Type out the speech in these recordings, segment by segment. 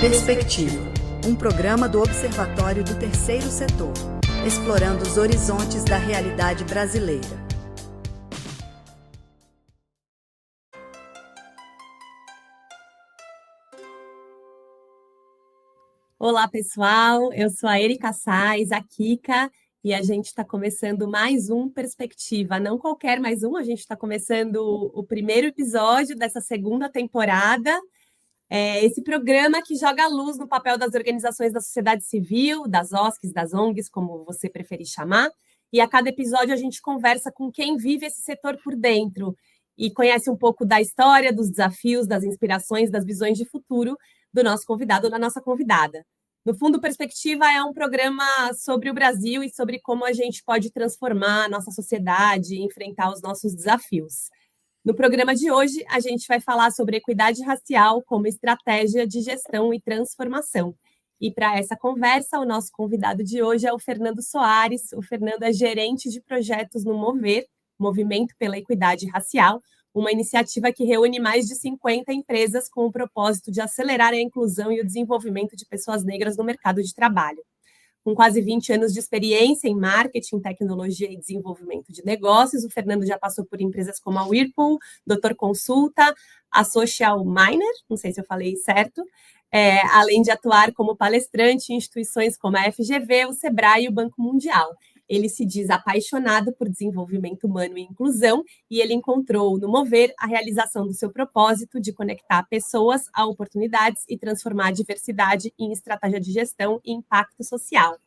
Perspectiva, um programa do Observatório do Terceiro Setor, explorando os horizontes da realidade brasileira. Olá, pessoal, eu sou a Erika Sais, a Kika, e a gente está começando mais um Perspectiva, não qualquer mais um, a gente está começando o primeiro episódio dessa segunda temporada. Esse programa que joga luz no papel das organizações da sociedade civil, das OSCs, das ONGs, como você preferir chamar, e a cada episódio a gente conversa com quem vive esse setor por dentro e conhece um pouco da história, dos desafios, das inspirações, das visões de futuro do nosso convidado ou da nossa convidada. No fundo, Perspectiva é um programa sobre o Brasil e sobre como a gente pode transformar a nossa sociedade e enfrentar os nossos desafios. No programa de hoje, a gente vai falar sobre equidade racial como estratégia de gestão e transformação. E para essa conversa, o nosso convidado de hoje é o Fernando Soares. O Fernando é gerente de projetos no Mover, Movimento pela Equidade Racial, uma iniciativa que reúne mais de 50 empresas com o propósito de acelerar a inclusão e o desenvolvimento de pessoas negras no mercado de trabalho. Com quase 20 anos de experiência em marketing, tecnologia e desenvolvimento de negócios, o Fernando já passou por empresas como a Whirlpool, Doutor Consulta, a Social Miner, não sei se eu falei certo, além de atuar como palestrante em instituições como a FGV, o Sebrae e o Banco Mundial. Ele se diz apaixonado por desenvolvimento humano e inclusão, e ele encontrou no Mover a realização do seu propósito de conectar pessoas a oportunidades e transformar a diversidade em estratégia de gestão e impacto social.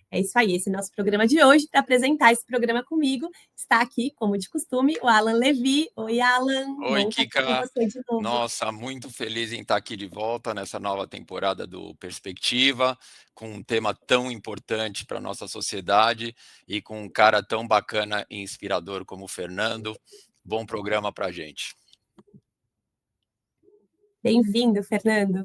É isso aí, esse é o nosso programa de hoje. Para apresentar esse programa comigo, está aqui, como de costume, o Alan Levi. Oi, Alan. Oi, bom Kika. estar com você de novo. Nossa, muito feliz em estar aqui de volta nessa nova temporada do Perspectiva, com um tema tão importante para a nossa sociedade e com um cara tão bacana e inspirador como o Fernando. Bom programa para a gente. Bem-vindo, Fernando.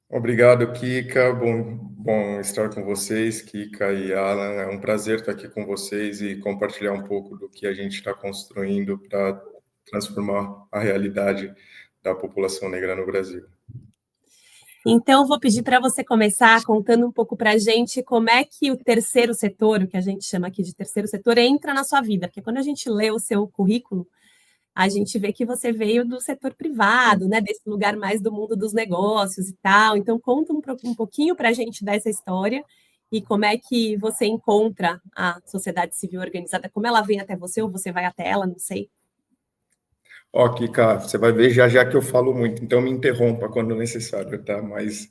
Obrigado, Kika. Bom estar com vocês, Kika e Alan. É um prazer estar aqui com vocês e compartilhar um pouco do que a gente está construindo para transformar a realidade da população negra no Brasil. Então, vou pedir para você começar contando um pouco para a gente como é que o terceiro setor, o que a gente chama aqui de terceiro setor, entra na sua vida. Porque quando a gente lê o seu currículo, a gente vê que você veio do setor privado, né, desse lugar mais do mundo dos negócios e tal. Então, conta um pouquinho para a gente dessa história e como é que você encontra a sociedade civil organizada, como ela vem até você ou você vai até ela, não sei. Ó, Kika, você vai ver já que eu falo muito, então me interrompa quando necessário, tá? Mas,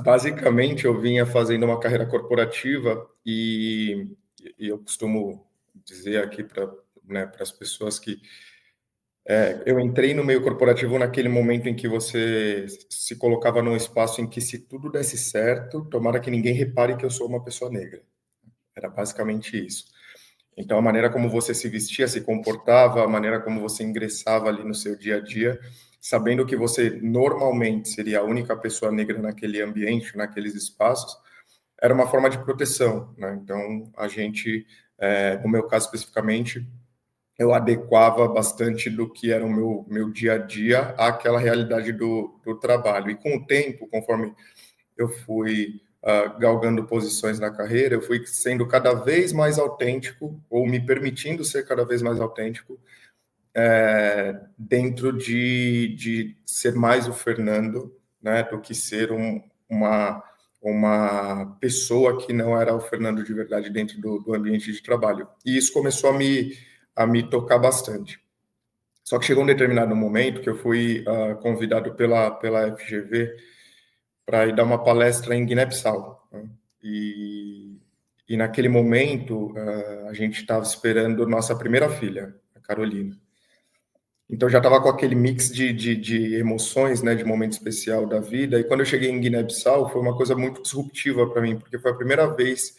basicamente, eu vinha fazendo uma carreira corporativa e eu costumo dizer aqui para as pessoas que eu entrei no meio corporativo naquele momento em que você se colocava num espaço em que, se tudo desse certo, tomara que ninguém repare que eu sou uma pessoa negra. Era basicamente isso. Então, a maneira como você se vestia, se comportava, a maneira como você ingressava ali no seu dia a dia, sabendo que você normalmente seria a única pessoa negra naquele ambiente, naqueles espaços, era uma forma de proteção, né? Então, a gente, no meu caso especificamente, eu adequava bastante do que era o meu dia a dia àquela realidade do trabalho. E com o tempo, conforme eu fui galgando posições na carreira, eu fui sendo cada vez mais autêntico, ou me permitindo ser cada vez mais autêntico, dentro de ser mais o Fernando, né, do que ser uma pessoa que não era o Fernando de verdade dentro do ambiente de trabalho. E isso começou a me tocar bastante. Só que chegou um determinado momento que eu fui convidado pela FGV para ir dar uma palestra em Guiné-Bissau, né? E naquele momento, a gente estava esperando nossa primeira filha, a Carolina. Então, já estava com aquele mix de emoções, né, de momento especial da vida. E quando eu cheguei em Guiné-Bissau, foi uma coisa muito disruptiva para mim, porque foi a primeira vez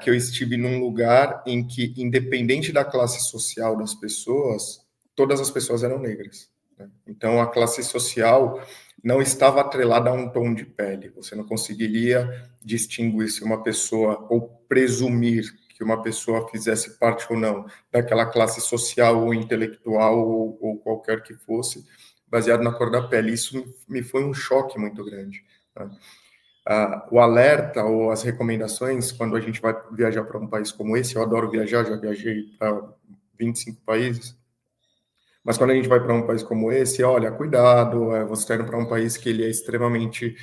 que eu estive num lugar em que, independente da classe social das pessoas, todas as pessoas eram negras, né? Então, a classe social não estava atrelada a um tom de pele. Você não conseguiria distinguir se uma pessoa, ou presumir que uma pessoa fizesse parte ou não daquela classe social ou intelectual ou qualquer que fosse, baseado na cor da pele. Isso me foi um choque muito grande, né? O alerta ou as recomendações, quando a gente vai viajar para um país como esse, eu adoro viajar, já viajei para 25 países, mas quando a gente vai para um país como esse, olha, cuidado, você está indo para um país que ele é extremamente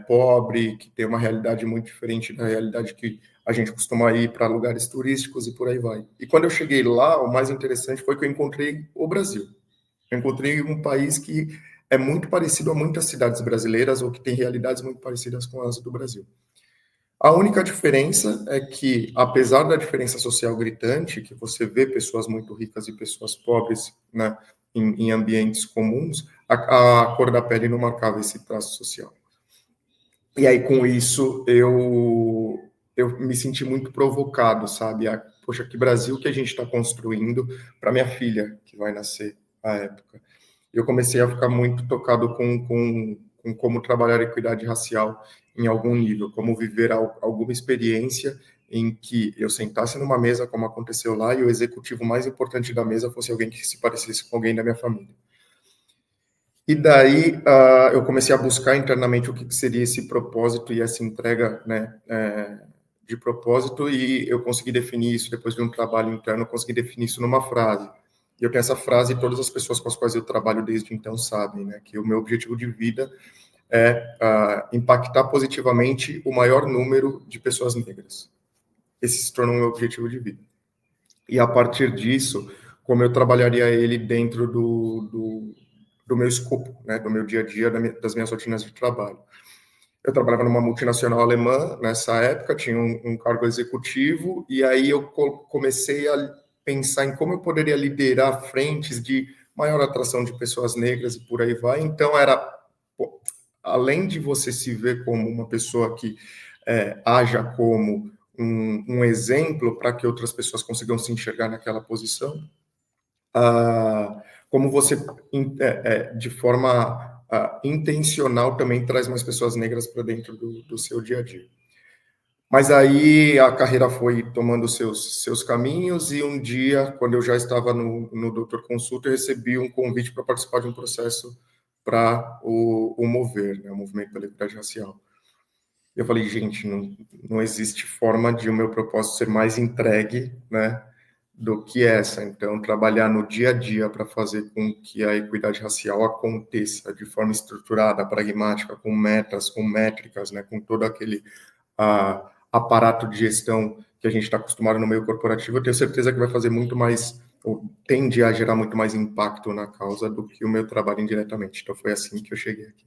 pobre, que tem uma realidade muito diferente da realidade que a gente costuma ir para lugares turísticos e por aí vai. E quando eu cheguei lá, o mais interessante foi que eu encontrei o Brasil. Eu encontrei um país que é muito parecido a muitas cidades brasileiras ou que tem realidades muito parecidas com as do Brasil. A única diferença é que, apesar da diferença social gritante, que você vê pessoas muito ricas e pessoas pobres, né, em ambientes comuns, a cor da pele não marcava esse traço social. E aí, com isso, eu me senti muito provocado, sabe? Poxa, que Brasil que a gente está construindo para minha filha, que vai nascer à época. Eu comecei a ficar muito tocado com como trabalhar a equidade racial em algum nível, como viver alguma experiência em que eu sentasse numa mesa, como aconteceu lá, e o executivo mais importante da mesa fosse alguém que se parecesse com alguém da minha família. E daí eu comecei a buscar internamente o que seria esse propósito e essa entrega, né, de propósito, e eu consegui definir isso depois de um trabalho interno, eu consegui definir isso numa frase. E eu tenho essa frase e todas as pessoas com as quais eu trabalho desde então sabem, né, que o meu objetivo de vida é impactar positivamente o maior número de pessoas negras. Esse se tornou o meu objetivo de vida. E a partir disso, como eu trabalharia ele dentro do meu escopo, né, do meu dia a dia, das minhas rotinas de trabalho. Eu trabalhava numa multinacional alemã nessa época, tinha um cargo executivo, e aí eu comecei a pensar em como eu poderia liderar frentes de maior atração de pessoas negras e por aí vai. Então, além de você se ver como uma pessoa que haja como um exemplo para que outras pessoas consigam se enxergar naquela posição, como você, de forma intencional, também traz mais pessoas negras para dentro do seu dia a dia. Mas aí a carreira foi tomando seus caminhos, e um dia, quando eu já estava no Doutor Consulta, eu recebi um convite para participar de um processo para o Mover, né, o Movimento pela Equidade Racial. Eu falei, gente, não existe forma de o meu propósito ser mais entregue, né, do que essa. Então, trabalhar no dia a dia para fazer com que a equidade racial aconteça de forma estruturada, pragmática, com metas, com métricas, né, com todo aquele aparato de gestão que a gente está acostumado no meio corporativo, eu tenho certeza que vai fazer muito mais, ou tende a gerar muito mais impacto na causa do que o meu trabalho indiretamente. Então, foi assim que eu cheguei aqui.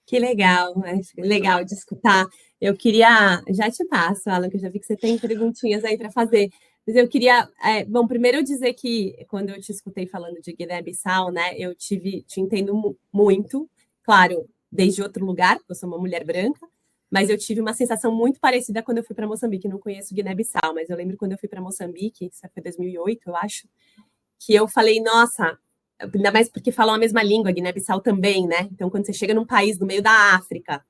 Que legal, né? Legal de escutar. Eu queria, já te passo, Alan, que eu já vi que você tem perguntinhas aí para fazer, mas eu queria, bom, primeiro eu dizer que quando eu te escutei falando de Guiné-Bissau, né, eu te entendo muito, claro, desde outro lugar, porque eu sou uma mulher branca, mas eu tive uma sensação muito parecida quando eu fui para Moçambique. Não conheço Guiné-Bissau, mas eu lembro quando eu fui para Moçambique, isso foi 2008, eu acho, que eu falei, nossa, ainda mais porque falam a mesma língua, Guiné-Bissau também, né? Então, quando você chega num país no meio da África,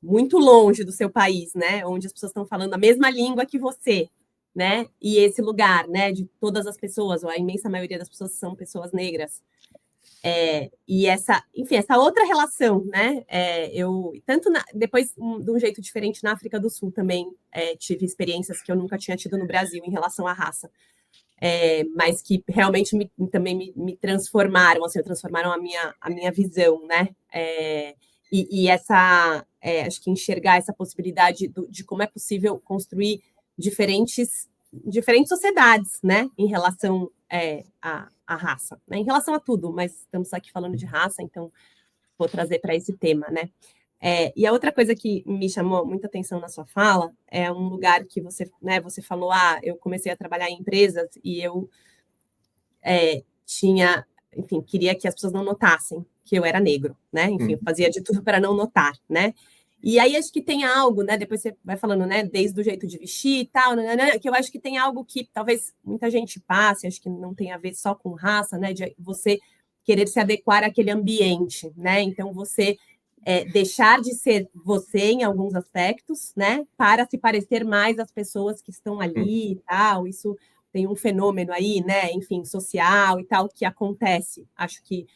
muito longe do seu país, né? Onde as pessoas estão falando a mesma língua que você, né? E esse lugar, né? De todas as pessoas, ou a imensa maioria das pessoas são pessoas negras. E essa outra relação, né? Depois, de um jeito diferente na África do Sul também, tive experiências que eu nunca tinha tido no Brasil em relação à raça. Mas que realmente também me transformaram, assim, transformaram a minha visão, né? Acho que enxergar essa possibilidade de como é possível construir diferentes sociedades, né? Em relação à raça, né? Em relação a tudo, mas estamos aqui falando de raça, então vou trazer para esse tema, né? E a outra coisa que me chamou muita atenção na sua fala é um lugar que você falou, eu comecei a trabalhar em empresas e eu queria que as pessoas não notassem que eu era negro, né? Enfim, eu fazia de tudo para não notar, né? E aí acho que tem algo, né? Depois você vai falando, né? Desde o jeito de vestir e tal, né? Que eu acho que tem algo que talvez muita gente passe, acho que não tem a ver só com raça, né? De você querer se adequar àquele ambiente, né? Então você deixar de ser você em alguns aspectos, né, para se parecer mais às pessoas que estão ali e tal. Isso tem um fenômeno aí, né, enfim, social e tal, que acontece. Acho que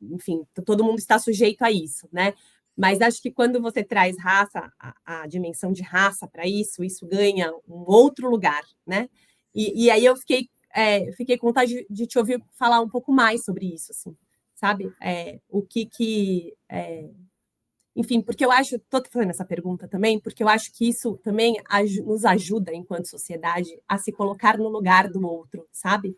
enfim, todo mundo está sujeito a isso, né? Mas acho que quando você traz raça, a dimensão de raça para isso ganha um outro lugar, né? E aí eu fiquei com vontade de te ouvir falar um pouco mais sobre isso, assim, sabe? Enfim, porque eu acho, estou fazendo essa pergunta também, porque eu acho que isso também nos ajuda, enquanto sociedade, a se colocar no lugar do outro, sabe?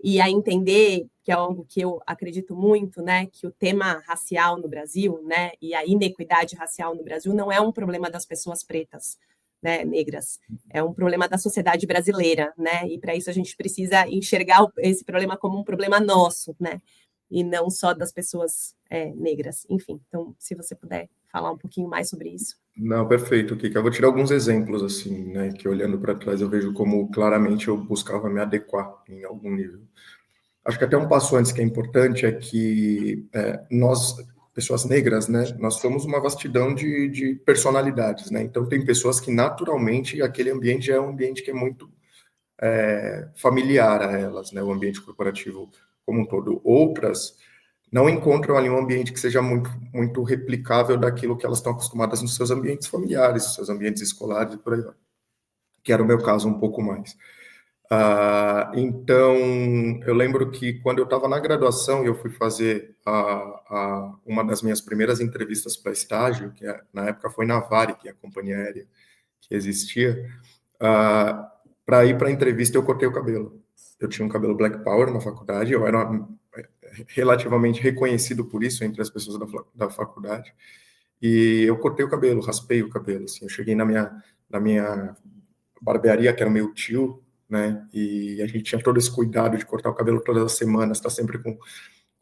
E a entender, que é algo que eu acredito muito, né, que o tema racial no Brasil, né, e a inequidade racial no Brasil não é um problema das pessoas pretas, né, negras, é um problema da sociedade brasileira, né, e para isso a gente precisa enxergar esse problema como um problema nosso, né, e não só das pessoas negras. Enfim, então, se você puder falar um pouquinho mais sobre isso. Não, perfeito, Kika. Eu vou tirar alguns exemplos, assim, né, que olhando para trás eu vejo como claramente eu buscava me adequar em algum nível. Acho que até um passo antes que é importante é que nós, pessoas negras, né, nós somos uma vastidão de personalidades, né, então tem pessoas que naturalmente aquele ambiente é um ambiente que é muito familiar a elas, né, o ambiente corporativo como um todo. Outras não encontram ali um ambiente que seja muito, muito replicável daquilo que elas estão acostumadas nos seus ambientes familiares, nos seus ambientes escolares e por aí vai. Que era o meu caso um pouco mais. Então, eu lembro que quando eu estava na graduação e eu fui fazer uma das minhas primeiras entrevistas para estágio, que na época foi na Varig, que é a companhia aérea que existia, para ir para a entrevista eu cortei o cabelo. Eu tinha um cabelo Black Power na faculdade, eu era relativamente reconhecido por isso entre as pessoas da faculdade, e eu cortei o cabelo, raspei o cabelo, assim, eu cheguei na minha barbearia, que era meu tio, né, e a gente tinha todo esse cuidado de cortar o cabelo todas as semanas, tá sempre com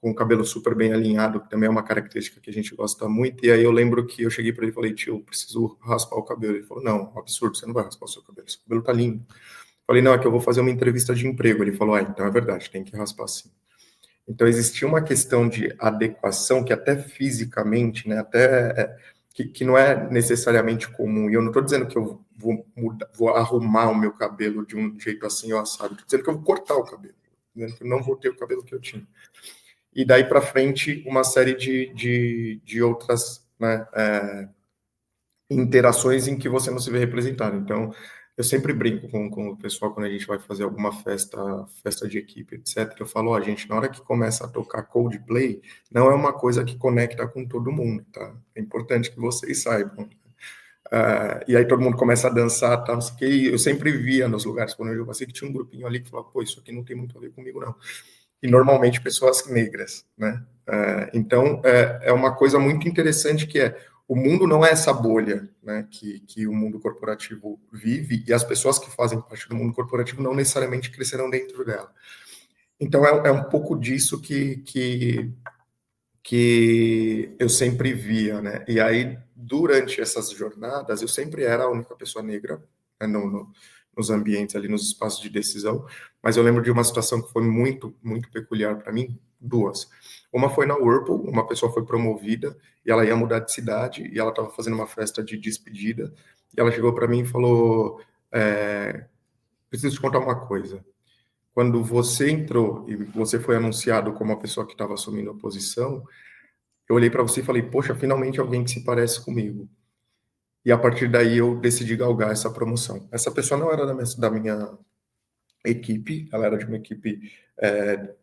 o cabelo super bem alinhado, que também é uma característica que a gente gosta muito, e aí eu lembro que eu cheguei para ele e falei, tio, preciso raspar o cabelo. Ele falou, não, absurdo, você não vai raspar o seu cabelo tá lindo. Falei, não, é que eu vou fazer uma entrevista de emprego. Ele falou, então é verdade, tem que raspar sim. Então, existia uma questão de adequação que até fisicamente, né, que não é necessariamente comum. E eu não estou dizendo que eu vou arrumar o meu cabelo de um jeito assim ou assado. Estou dizendo que eu vou cortar o cabelo. Dizendo que eu não vou ter o cabelo que eu tinha. E daí para frente, uma série de outras, né, interações em que você não se vê representado. Então, eu sempre brinco com o pessoal quando a gente vai fazer alguma festa de equipe, etc. Eu falo, gente, na hora que começa a tocar Coldplay, não é uma coisa que conecta com todo mundo, tá? É importante que vocês saibam. E aí todo mundo começa a dançar, tá, não sei o que, e eu sempre via nos lugares quando eu passei que tinha um grupinho ali que falava, pô, isso aqui não tem muito a ver comigo, não. E normalmente pessoas negras, né? Então, é uma coisa muito interessante que o mundo não é essa bolha, né, que o mundo corporativo vive, e as pessoas que fazem parte do mundo corporativo não necessariamente crescerão dentro dela. Então, é um pouco disso que eu sempre via, né? E aí, durante essas jornadas, eu sempre era a única pessoa negra, né, nos ambientes ali, nos espaços de decisão, mas eu lembro de uma situação que foi muito, muito peculiar para mim, duas. Uma foi na Whirlpool, uma pessoa foi promovida e ela ia mudar de cidade e ela estava fazendo uma festa de despedida e ela chegou para mim e falou, preciso te contar uma coisa. Quando você entrou e você foi anunciado como a pessoa que estava assumindo a posição, eu olhei para você e falei, poxa, finalmente alguém que se parece comigo. E a partir daí eu decidi galgar essa promoção. Essa pessoa não era da minha equipe, ela era de uma equipe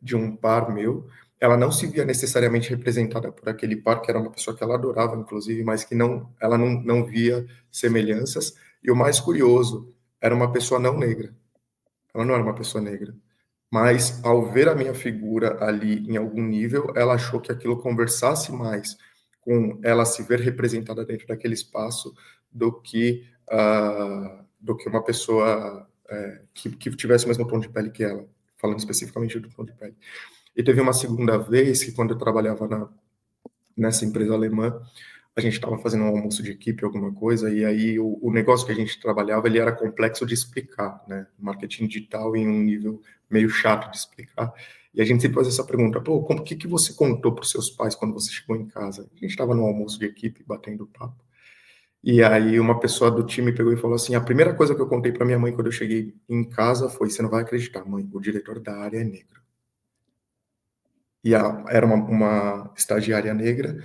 de um par meu. Ela não se via necessariamente representada por aquele par, que era uma pessoa que ela adorava, inclusive, mas que ela não via semelhanças. E o mais curioso, era uma pessoa não negra. Ela não era uma pessoa negra. Mas, ao ver a minha figura ali em algum nível, ela achou que aquilo conversasse mais com ela se ver representada dentro daquele espaço do que uma pessoa que tivesse o mesmo tom de pele que ela, falando especificamente do tom de pele. E teve uma segunda vez que, quando eu trabalhava nessa empresa alemã, a gente estava fazendo um almoço de equipe, alguma coisa, e aí o negócio que a gente trabalhava, ele era complexo de explicar, né? Marketing digital em um nível meio chato de explicar. E a gente sempre faz essa pergunta, pô, o que você contou para os seus pais quando você chegou em casa? A gente estava no almoço de equipe, batendo papo. E aí uma pessoa do time pegou e falou assim, a primeira coisa que eu contei para minha mãe quando eu cheguei em casa foi, você não vai acreditar, mãe, o diretor da área é negro. e era uma estagiária negra,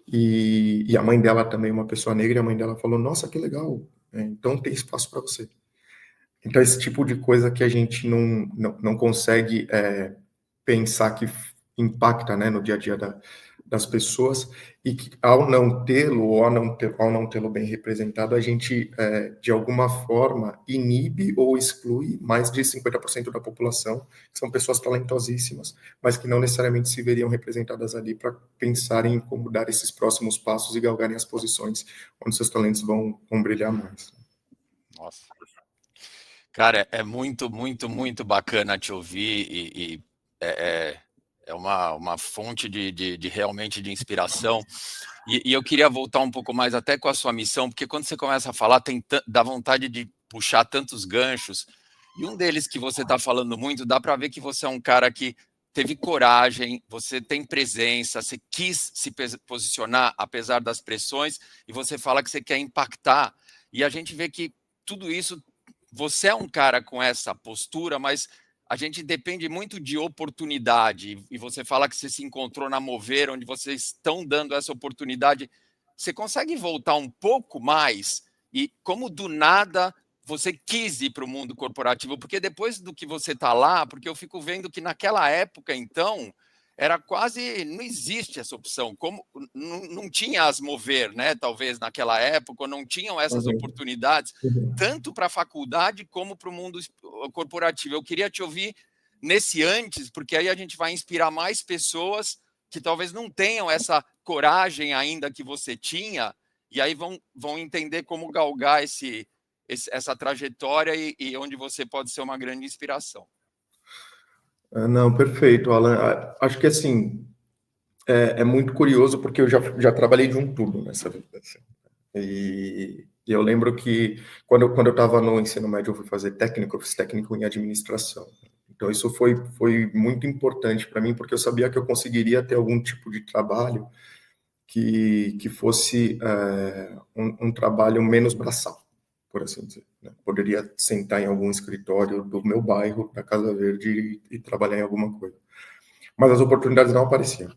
e a mãe dela também uma pessoa negra, e a mãe dela falou, nossa, que legal, então tem espaço para você. Então, esse tipo de coisa que a gente não consegue pensar que impacta, né, no dia a dia das pessoas, e que ao não tê-lo, ou ao não tê-lo bem representado, a gente, de alguma forma, inibe ou exclui mais de 50% da população, que são pessoas talentosíssimas, mas que não necessariamente se veriam representadas ali para pensarem em como dar esses próximos passos e galgarem as posições onde seus talentos vão brilhar mais. Nossa. Cara, é muito, muito, muito bacana te ouvir e é uma fonte de realmente de inspiração. E eu queria voltar um pouco mais até com a sua missão, porque quando você começa a falar, dá vontade de puxar tantos ganchos. E um deles que você está falando muito, dá para ver que você é um cara que teve coragem, você tem presença, você quis se posicionar apesar das pressões, e você fala que você quer impactar. E a gente vê que tudo isso, você é um cara com essa postura, mas a gente depende muito de oportunidade, e você fala que você se encontrou na Mover, onde vocês estão dando essa oportunidade. Você consegue voltar um pouco mais? E como do nada você quis ir para o mundo corporativo? Porque depois do que você está lá, porque eu fico vendo que naquela época, então, era quase, não existe essa opção, como não tinha as Mover, né? Talvez naquela época, não tinham essas oportunidades, tanto para a faculdade como para o mundo corporativo. Eu queria te ouvir nesse antes, porque aí a gente vai inspirar mais pessoas que talvez não tenham essa coragem ainda que você tinha, e aí vão entender como galgar essa trajetória e onde você pode ser uma grande inspiração. Não, perfeito, Alan. Acho que, assim, é muito curioso, porque eu já trabalhei de um tudo nessa vida. Assim. E eu lembro que, quando eu estava no ensino médio, eu fui fazer técnico, eu fiz técnico em administração. Então, isso foi muito importante para mim, porque eu sabia que eu conseguiria ter algum tipo de trabalho que fosse um trabalho menos braçal, por assim dizer. Né? Poderia sentar em algum escritório do meu bairro, da Casa Verde, e trabalhar em alguma coisa. Mas as oportunidades não apareciam.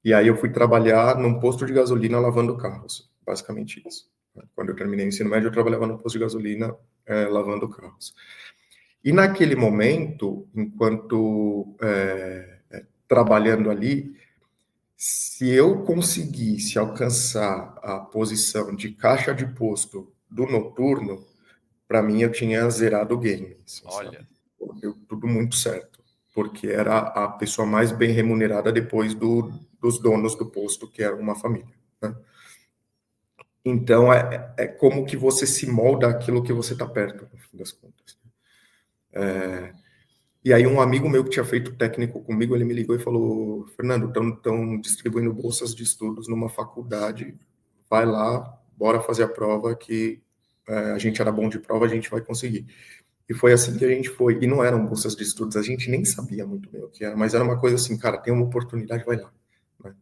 E aí eu fui trabalhar num posto de gasolina lavando carros, basicamente isso. Quando eu terminei o ensino médio, eu trabalhava num posto de gasolina lavando carros. E naquele momento, enquanto trabalhando ali, se eu conseguisse alcançar a posição de caixa de posto do noturno, para mim eu tinha zerado o game. Assim, olha, deu tudo muito certo, porque era a pessoa mais bem remunerada depois dos donos do posto, que era uma família. Né? Então, é como que você se molda aquilo que você está perto, no fim das contas. E aí um amigo meu que tinha feito técnico comigo, ele me ligou e falou, Fernando, estão distribuindo bolsas de estudos numa faculdade, vai lá, bora fazer a prova, que a gente era bom de prova, a gente vai conseguir. E foi assim que a gente foi. E não eram bolsas de estudos, a gente nem sabia muito bem o que era, mas era uma coisa assim, cara, tem uma oportunidade, vai lá. Né?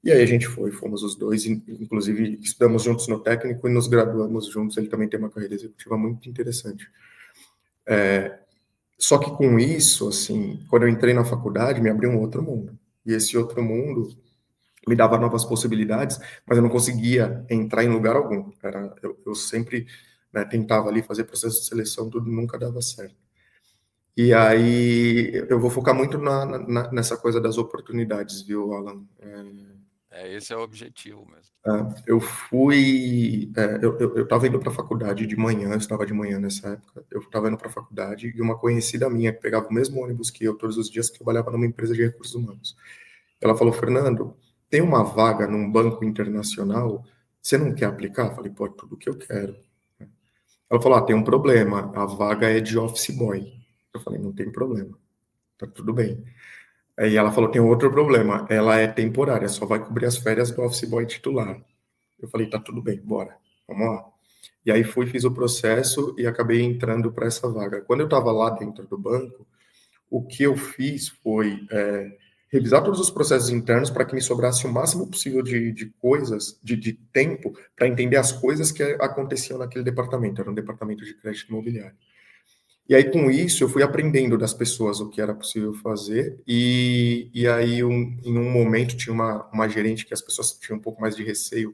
E aí a gente fomos os dois, inclusive estudamos juntos no técnico e nos graduamos juntos, ele também tem uma carreira executiva muito interessante. Só que com isso, assim, quando eu entrei na faculdade, me abriu um outro mundo. E esse outro mundo me dava novas possibilidades, mas eu não conseguia entrar em lugar algum. Eu sempre tentava ali fazer processo de seleção, tudo nunca dava certo. E aí eu vou focar muito nessa coisa das oportunidades, viu, Alan? Esse é o objetivo mesmo. Eu estava indo para a faculdade de manhã, eu estava de manhã nessa época, eu estava indo para a faculdade e uma conhecida minha, que pegava o mesmo ônibus que eu todos os dias, que trabalhava numa empresa de recursos humanos. Ela falou, Fernando, tem uma vaga num banco internacional, você não quer aplicar? Eu falei, pô, é tudo que eu quero. Ela falou, tem um problema, a vaga é de office boy. Eu falei, não tem problema, tá tudo bem. Aí ela falou, tem outro problema, ela é temporária, só vai cobrir as férias do office boy titular. Eu falei, tá tudo bem, bora, vamos lá. E aí fiz o processo e acabei entrando para essa vaga. Quando eu estava lá dentro do banco, o que eu fiz foi revisar todos os processos internos para que me sobrasse o máximo possível de coisas, de tempo, para entender as coisas que aconteciam naquele departamento. Era um departamento de crédito imobiliário. E aí, com isso, eu fui aprendendo das pessoas o que era possível fazer, e aí, em um momento, tinha uma gerente que as pessoas tinham um pouco mais de receio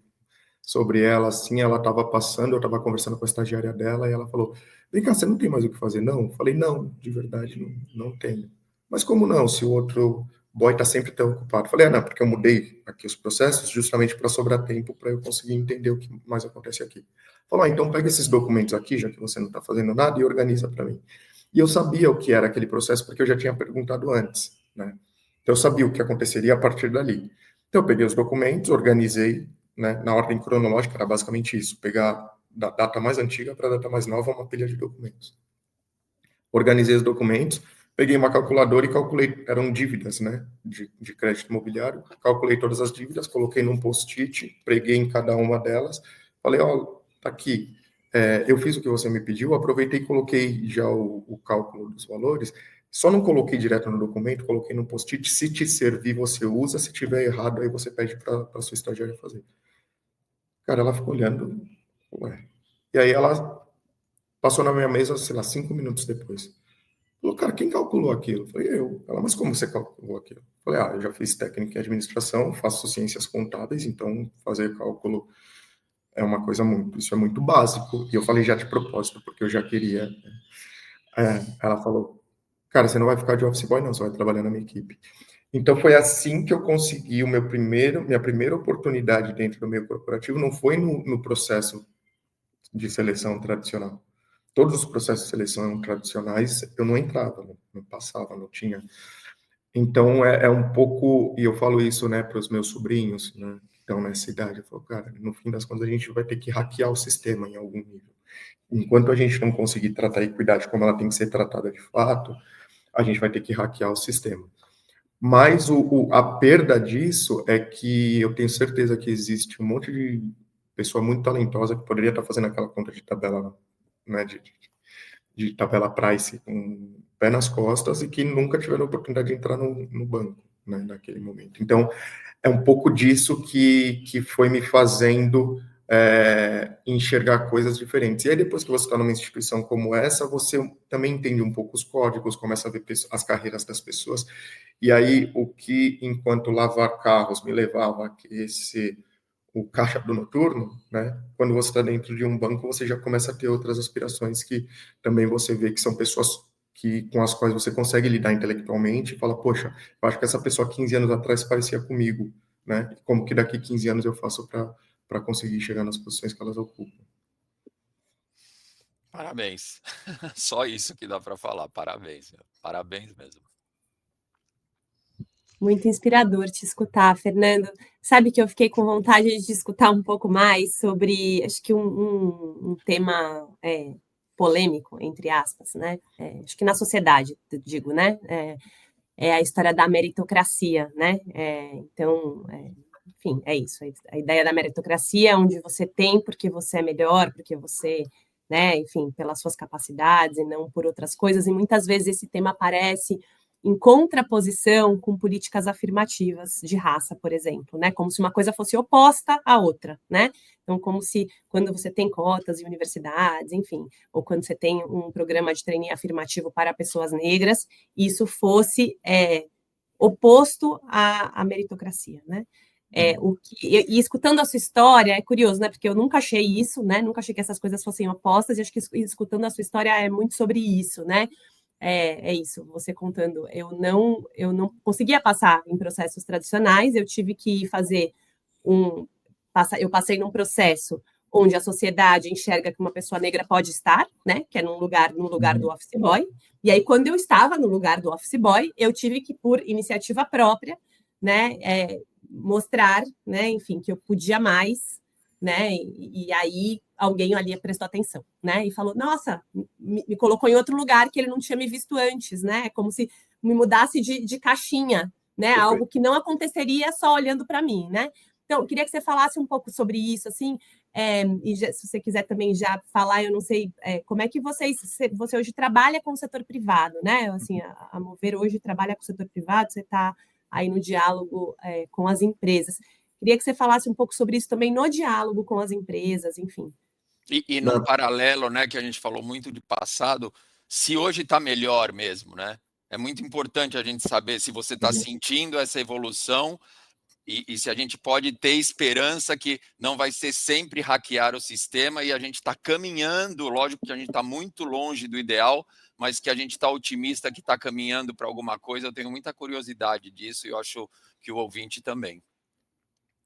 sobre ela, assim, ela estava passando, eu estava conversando com a estagiária dela, e ela falou, vem cá, você não tem mais o que fazer, não? Eu falei, não, de verdade, não tenho. Mas como não, se o outro boy está sempre tão ocupado? Eu falei, não, porque eu mudei aqui os processos justamente para sobrar tempo para eu conseguir entender o que mais acontece aqui. Falou, então pega esses documentos aqui, já que você não está fazendo nada, e organiza para mim. E eu sabia o que era aquele processo, porque eu já tinha perguntado antes, né? Então eu sabia o que aconteceria a partir dali. Então eu peguei os documentos, organizei, né, na ordem cronológica, era basicamente isso, pegar da data mais antiga para a data mais nova uma pilha de documentos. Organizei os documentos, peguei uma calculadora e calculei, eram dívidas, né, de crédito imobiliário, calculei todas as dívidas, coloquei num post-it, preguei em cada uma delas, falei, ó, tá aqui, eu fiz o que você me pediu, aproveitei e coloquei já o cálculo dos valores, só não coloquei direto no documento, coloquei no post-it, se te servir você usa, se tiver errado aí você pede para a sua estagiária fazer. Cara, ela ficou olhando, ué. E aí ela passou na minha mesa, sei lá, 5 minutos depois. Falou, cara, quem calculou aquilo? Eu falei, eu. Ela, mas como você calculou aquilo? Eu falei, eu já fiz técnica em administração, faço ciências contábeis, então fazer cálculo é uma coisa isso é muito básico. E eu falei já de propósito, porque eu já queria. Ela falou, cara, você não vai ficar de office boy, não, você vai trabalhar na minha equipe. Então, foi assim que eu consegui minha primeira oportunidade dentro do meio corporativo, não foi no processo de seleção tradicional. Todos os processos de seleção tradicionais, eu não entrava, não passava, não tinha. Então, é um pouco, e eu falo isso, né, para os meus sobrinhos, né, que estão nessa idade, eu falo, cara, no fim das contas, a gente vai ter que hackear o sistema em algum nível. Enquanto a gente não conseguir tratar a equidade como ela tem que ser tratada de fato, a gente vai ter que hackear o sistema. Mas a perda disso é que eu tenho certeza que existe um monte de pessoa muito talentosa que poderia estar fazendo aquela conta de tabela, né, de tabela price com o pé nas costas e que nunca tiveram a oportunidade de entrar no banco, né, naquele momento. Então, é um pouco disso que foi me fazendo enxergar coisas diferentes. E aí, depois que você está numa instituição como essa, você também entende um pouco os códigos, começa a ver as carreiras das pessoas. E aí, o que, enquanto lavar carros, me levava a ser o caixa do noturno, né? Quando você está dentro de um banco, você já começa a ter outras aspirações que também você vê que são pessoas com as quais você consegue lidar intelectualmente e fala, poxa, eu acho que essa pessoa 15 anos atrás parecia comigo, né? Como que daqui 15 anos eu faço para conseguir chegar nas posições que elas ocupam? Parabéns. Só isso que dá para falar. Parabéns. Parabéns mesmo. Muito inspirador te escutar, Fernando. Sabe que eu fiquei com vontade de escutar um pouco mais sobre, acho que um tema polêmico, entre aspas, né? Acho que na sociedade, digo, né? É a história da meritocracia, né? Então, enfim, é isso. A ideia da meritocracia, onde você tem porque você é melhor, porque você, né? Enfim, pelas suas capacidades e não por outras coisas. E muitas vezes esse tema aparece em contraposição com políticas afirmativas de raça, por exemplo, né? Como se uma coisa fosse oposta à outra, né? Então, como se quando você tem cotas em universidades, enfim, ou quando você tem um programa de trainee afirmativo para pessoas negras, isso fosse oposto à meritocracia, né? E escutando a sua história, é curioso, né? Porque eu nunca achei isso, né? Nunca achei que essas coisas fossem opostas, e acho que escutando a sua história é muito sobre isso, né? É isso, você contando. Eu não conseguia passar em processos tradicionais, eu tive que fazer eu passei num processo onde a sociedade enxerga que uma pessoa negra pode estar, né? Que é no lugar do office boy. E aí, quando eu estava no lugar do office boy, eu tive que, por iniciativa própria, né, mostrar, né, enfim, que eu podia mais, né? E aí alguém ali prestou atenção, né? E falou, nossa, me colocou em outro lugar que ele não tinha me visto antes, né? Como se me mudasse de caixinha, né? Algo que não aconteceria só olhando para mim, né? Então, eu queria que você falasse um pouco sobre isso, assim, e se você quiser também já falar, eu não sei, como é que você hoje trabalha com o setor privado, né? Assim, a Mover hoje trabalha com o setor privado, você está aí no diálogo com as empresas. Queria que você falasse um pouco sobre isso também no diálogo com as empresas, enfim. E num paralelo, né, que a gente falou muito de passado, se hoje está melhor mesmo, né? É muito importante a gente saber se você está sentindo essa evolução e se a gente pode ter esperança que não vai ser sempre hackear o sistema e a gente está caminhando, lógico que a gente está muito longe do ideal, mas que a gente está otimista que está caminhando para alguma coisa. Eu tenho muita curiosidade disso e eu acho que o ouvinte também.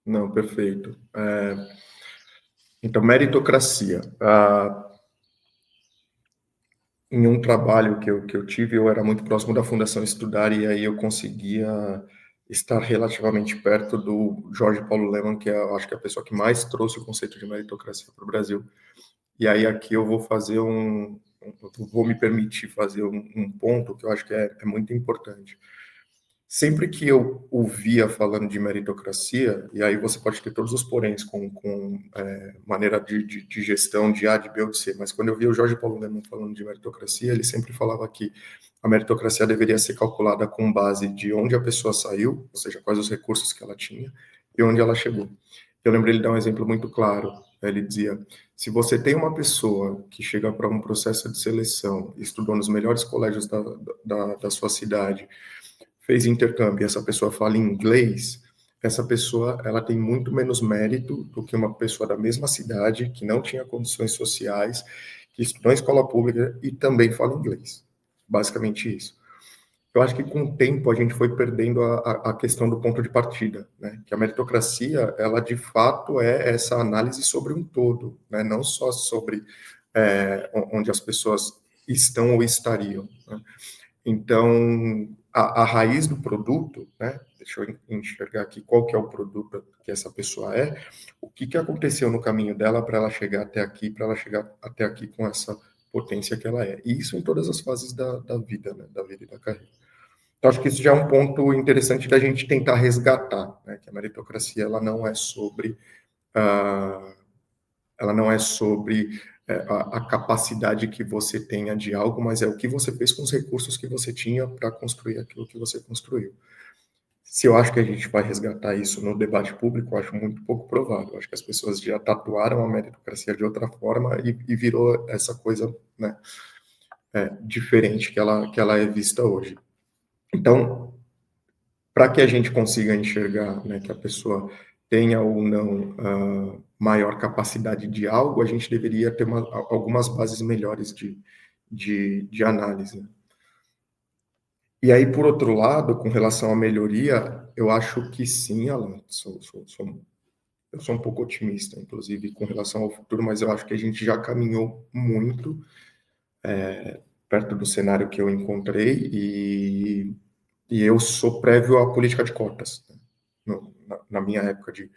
Não, perfeito. Então, meritocracia. Em um trabalho que eu tive, eu era muito próximo da Fundação Estudar, e aí eu conseguia estar relativamente perto do Jorge Paulo Lemann, que eu acho que é a pessoa que mais trouxe o conceito de meritocracia para o Brasil. E aí aqui eu vou fazer vou me permitir fazer um ponto que eu acho que é muito importante. Sempre que eu ouvia falando de meritocracia, e aí você pode ter todos os poréns com maneira de gestão de A, de B ou de C, mas quando eu via o Jorge Paulo Lemann falando de meritocracia, ele sempre falava que a meritocracia deveria ser calculada com base de onde a pessoa saiu, ou seja, quais os recursos que ela tinha, e onde ela chegou. Eu lembro ele dar um exemplo muito claro. Ele dizia, se você tem uma pessoa que chega para um processo de seleção, estudou nos melhores colégios da sua cidade, fez intercâmbio e essa pessoa fala inglês, essa pessoa ela tem muito menos mérito do que uma pessoa da mesma cidade, que não tinha condições sociais, que estudou em escola pública e também fala inglês. Basicamente isso. Eu acho que com o tempo a gente foi perdendo a questão do ponto de partida, né? Que a meritocracia, ela de fato é essa análise sobre um todo, né? Não só sobre onde as pessoas estão ou estariam, né? Então, a raiz do produto, né? Deixa eu enxergar aqui qual que é o produto que essa pessoa é, o que aconteceu no caminho dela para ela chegar até aqui, para ela chegar até aqui com essa potência que ela é. E isso em todas as fases da vida, né? Da vida e da carreira. Então, acho que isso já é um ponto interessante da gente tentar resgatar, né? Que a meritocracia, ela não é sobre a capacidade que você tenha de algo, mas é o que você fez com os recursos que você tinha para construir aquilo que você construiu. Se eu acho que a gente vai resgatar isso no debate público, eu acho muito pouco provável. Eu acho que as pessoas já tatuaram a meritocracia de outra forma e virou essa coisa, né, diferente que ela é vista hoje. Então, para que a gente consiga enxergar, né, que a pessoa tenha ou não maior capacidade de algo, a gente deveria ter algumas bases melhores de análise. E aí, por outro lado, com relação à melhoria, eu acho que sim, Alan, eu sou um pouco otimista, inclusive, com relação ao futuro, mas eu acho que a gente já caminhou muito perto do cenário que eu encontrei e eu sou prévio à política de cotas. Na minha época de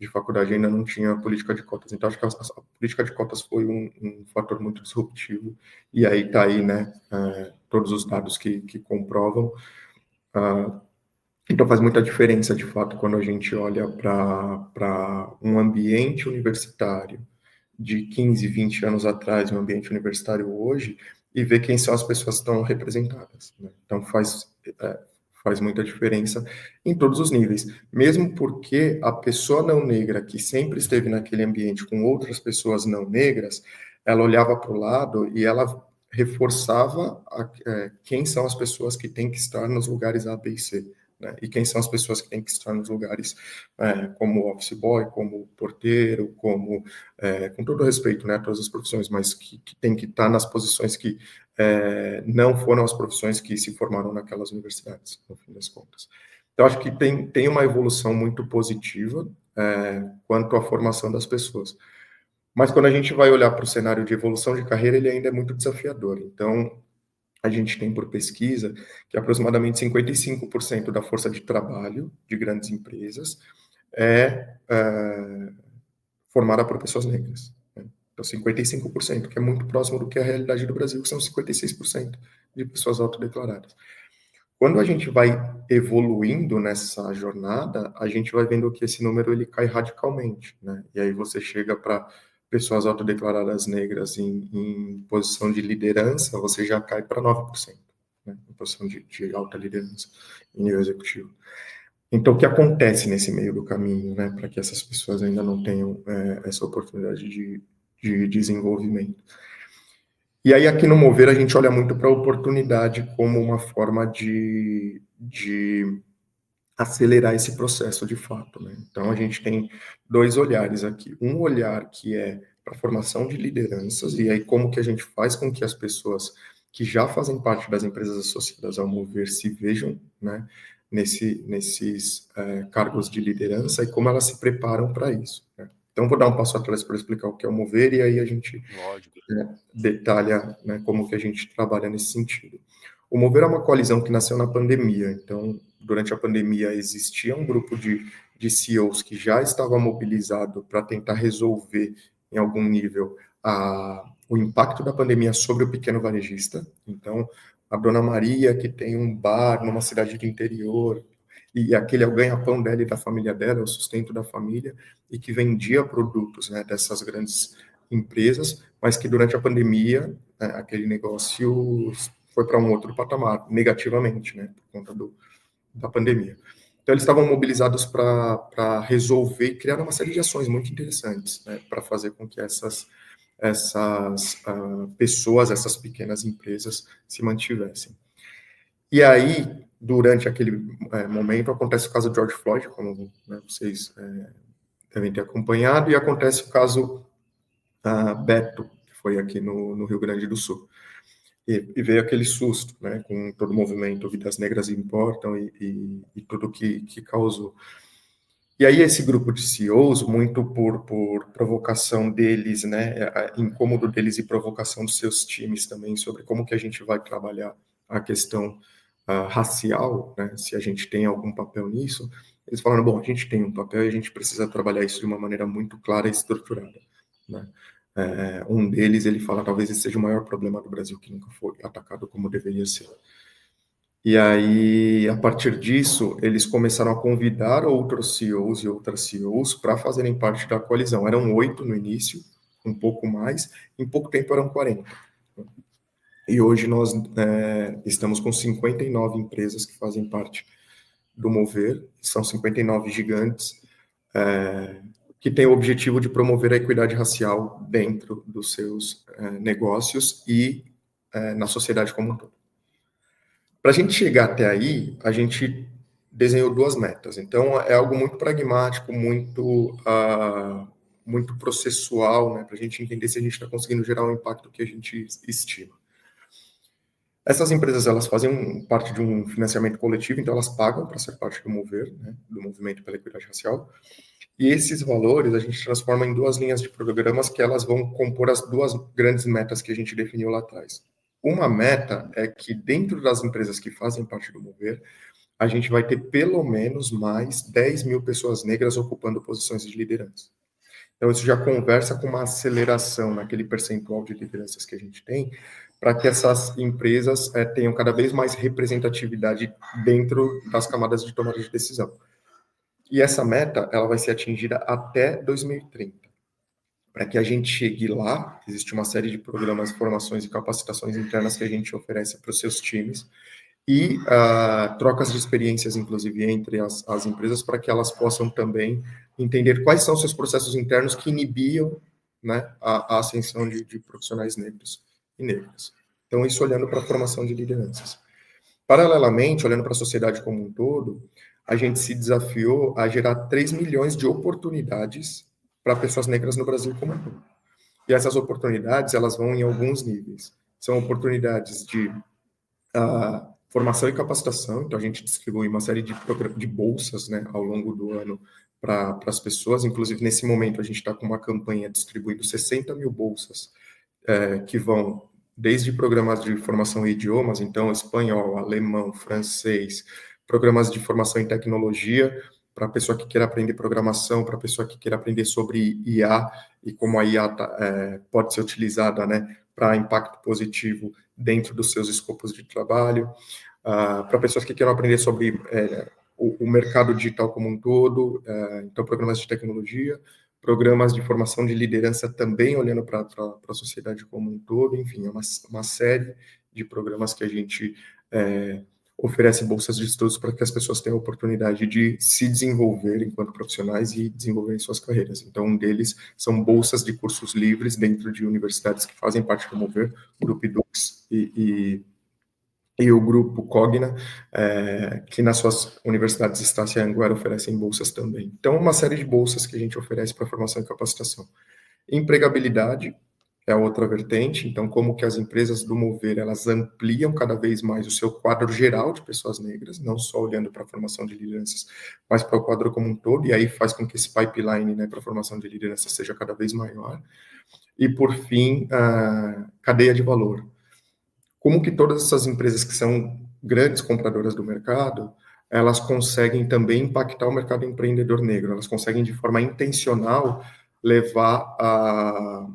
faculdade ainda não tinha política de cotas, então acho que a política de cotas foi um fator muito disruptivo, e aí está aí, né, todos os dados que comprovam. Então faz muita diferença, de fato, quando a gente olha para um ambiente universitário de 15, 20 anos atrás, um ambiente universitário hoje, e ver quem são as pessoas que estão representadas, né? Então faz muita diferença em todos os níveis, mesmo porque a pessoa não negra que sempre esteve naquele ambiente com outras pessoas não negras, ela olhava para o lado e ela reforçava quem são as pessoas que têm que estar nos lugares A, B e C, né? E quem são as pessoas que têm que estar nos lugares como office boy, como porteiro, como, com todo respeito, né, a todas as profissões, mas que tem que estar nas posições que não foram as profissões que se formaram naquelas universidades, no fim das contas. Então, acho que tem uma evolução muito positiva quanto à formação das pessoas. Mas quando a gente vai olhar para o cenário de evolução de carreira, ele ainda é muito desafiador. Então, a gente tem por pesquisa que aproximadamente 55% da força de trabalho de grandes empresas é formada por pessoas negras. Então, 55%, que é muito próximo do que é a realidade do Brasil, que são 56% de pessoas autodeclaradas. Quando a gente vai evoluindo nessa jornada, a gente vai vendo que esse número ele cai radicalmente, né? E aí você chega para pessoas autodeclaradas negras em posição de liderança, você já cai para 9%, né? Em posição de alta liderança em nível executivo. Então, o que acontece nesse meio do caminho, né, para que essas pessoas ainda não tenham essa oportunidade de desenvolvimento? E aí, aqui no Mover, a gente olha muito para a oportunidade como uma forma de acelerar esse processo de fato, né? Então, a gente tem dois olhares aqui. Um olhar que é para a formação de lideranças, e aí como que a gente faz com que as pessoas que já fazem parte das empresas associadas ao Mover se vejam, né, nesses cargos de liderança e como elas se preparam para isso, né? Então, vou dar um passo atrás para explicar o que é o Mover e aí a gente detalha, né, como que a gente trabalha nesse sentido. O Mover é uma coalizão que nasceu na pandemia, então, durante a pandemia, existia um grupo de CEOs que já estava mobilizado para tentar resolver, em algum nível, o impacto da pandemia sobre o pequeno varejista. Então, a Dona Maria, que tem um bar numa cidade do interior, e aquele é o ganha-pão dela e da família dela, é o sustento da família, e que vendia produtos, né, dessas grandes empresas, mas que durante a pandemia, né, aquele negócio foi para um outro patamar, negativamente, né, por conta da pandemia. Então, eles estavam mobilizados para resolver e criar uma série de ações muito interessantes, né, para fazer com que essas pessoas, essas pequenas empresas se mantivessem. E aí, durante aquele momento, acontece o caso de George Floyd, como, né, vocês devem ter acompanhado, e acontece o caso Beto, que foi aqui no Rio Grande do Sul. E veio aquele susto, né, com todo o movimento Vidas Negras Importam e tudo que causou. E aí esse grupo de CEOs, muito por provocação deles, né, incômodo deles e provocação dos seus times também sobre como que a gente vai trabalhar a questão racial, né, se a gente tem algum papel nisso, eles falaram, bom, a gente tem um papel e a gente precisa trabalhar isso de uma maneira muito clara e estruturada, né. Um deles, ele fala, talvez esse seja o maior problema do Brasil, que nunca foi atacado como deveria ser. E aí, a partir disso, eles começaram a convidar outros CEOs e outras CEOs para fazerem parte da coalizão. Eram 8 no início, um pouco mais, em pouco tempo eram 40. E hoje nós estamos com 59 empresas que fazem parte do Mover, são 59 gigantes, que tem o objetivo de promover a equidade racial dentro dos seus negócios e na sociedade como um todo. Para a gente chegar até aí, a gente desenhou 2 metas. Então, é algo muito pragmático, muito processual, né, para a gente entender se a gente está conseguindo gerar o impacto que a gente estima. Essas empresas, elas fazem parte de um financiamento coletivo, então elas pagam para ser parte do Mover, né, do Movimento pela Equidade Racial. E esses valores a gente transforma em 2 linhas de programas que elas vão compor as 2 grandes metas que a gente definiu lá atrás. Uma meta é que dentro das empresas que fazem parte do Mover, a gente vai ter pelo menos mais 10 mil pessoas negras ocupando posições de liderança. Então, isso já conversa com uma aceleração naquele percentual de lideranças que a gente tem, para que essas empresas tenham cada vez mais representatividade dentro das camadas de tomada de decisão. E essa meta, ela vai ser atingida até 2030. Para que a gente chegue lá, existe uma série de programas, formações e capacitações internas que a gente oferece para os seus times e trocas de experiências, inclusive, entre as empresas, para que elas possam também entender quais são seus processos internos que inibiam, né, a ascensão de profissionais negros e negras. Então, isso olhando para a formação de lideranças. Paralelamente, olhando para a sociedade como um todo, a gente se desafiou a gerar 3 milhões de oportunidades para pessoas negras no Brasil como um todo. E essas oportunidades, elas vão em alguns níveis. São oportunidades de formação e capacitação, então a gente distribui uma série de bolsas, né, ao longo do ano para as pessoas, inclusive nesse momento a gente está com uma campanha distribuindo 60 mil bolsas que vão desde programas de formação em idiomas, então espanhol, alemão, francês, programas de formação em tecnologia, para a pessoa que queira aprender programação, para a pessoa que queira aprender sobre IA e como a IA pode ser utilizada, né, para impacto positivo dentro dos seus escopos de trabalho, para pessoas que queiram aprender sobre o mercado digital como um todo, então programas de tecnologia, programas de formação de liderança também olhando para a sociedade como um todo, enfim, é uma série de programas que a gente oferece bolsas de estudos para que as pessoas tenham a oportunidade de se desenvolver enquanto profissionais e desenvolverem suas carreiras. Então, um deles são bolsas de cursos livres dentro de universidades que fazem parte do Mover, Grupo Edux e o Grupo Cogna, que nas suas universidades Estácio e Anhanguera oferecem bolsas também. Então, uma série de bolsas que a gente oferece para formação e capacitação. Empregabilidade é a outra vertente, então como que as empresas do Mover, elas ampliam cada vez mais o seu quadro geral de pessoas negras, não só olhando para a formação de lideranças, mas para o quadro como um todo, e aí faz com que esse pipeline, né, para a formação de lideranças seja cada vez maior. E, por fim, a cadeia de valor. Como que todas essas empresas que são grandes compradoras do mercado, elas conseguem também impactar o mercado empreendedor negro, elas conseguem, de forma intencional, levar a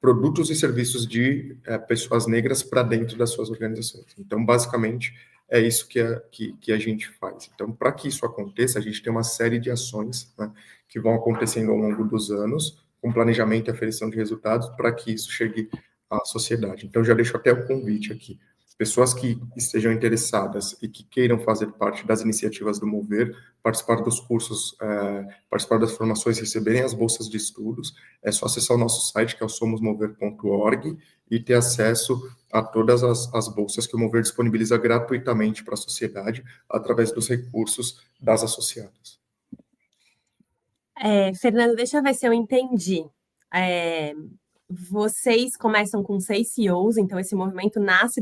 produtos e serviços de pessoas negras para dentro das suas organizações. Então, basicamente, é isso que a gente faz. Então, para que isso aconteça, a gente tem uma série de ações, né, que vão acontecendo ao longo dos anos, com planejamento e aferição de resultados, para que isso chegue à sociedade. Então, já deixo até o convite aqui. Pessoas que estejam interessadas e que queiram fazer parte das iniciativas do Mover, participar dos cursos, participar das formações, receberem as bolsas de estudos, é só acessar o nosso site, que é o somosmover.org, e ter acesso a todas as bolsas que o Mover disponibiliza gratuitamente para a sociedade, através dos recursos das associadas. Fernando, deixa eu ver se eu entendi. Vocês começam com 6 CEOs, então esse movimento nasce,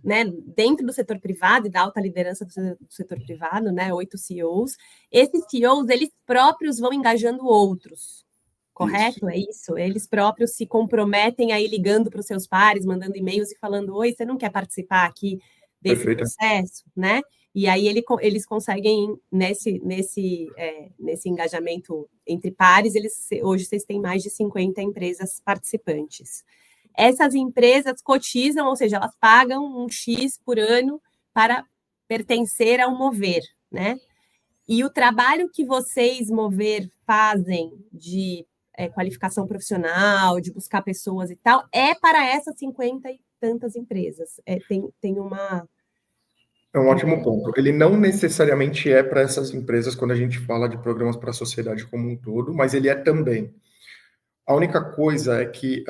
né, dentro do setor privado e da alta liderança do setor privado, né, 8 CEOs. Esses CEOs, eles próprios vão engajando outros, correto? Isso. É isso? Eles próprios se comprometem a ir ligando para os seus pares, mandando e-mails e falando, oi, você não quer participar aqui desse processo, né? E aí eles conseguem, nesse engajamento entre pares, hoje vocês têm mais de 50 empresas participantes. Essas empresas cotizam, ou seja, elas pagam um X por ano para pertencer ao Mover, né? E o trabalho que vocês, Mover, fazem de qualificação profissional, de buscar pessoas e tal, é para essas 50 e tantas empresas. Tem uma... É um ótimo ponto. Ele não necessariamente é para essas empresas quando a gente fala de programas para a sociedade como um todo, mas ele é também. A única coisa é que,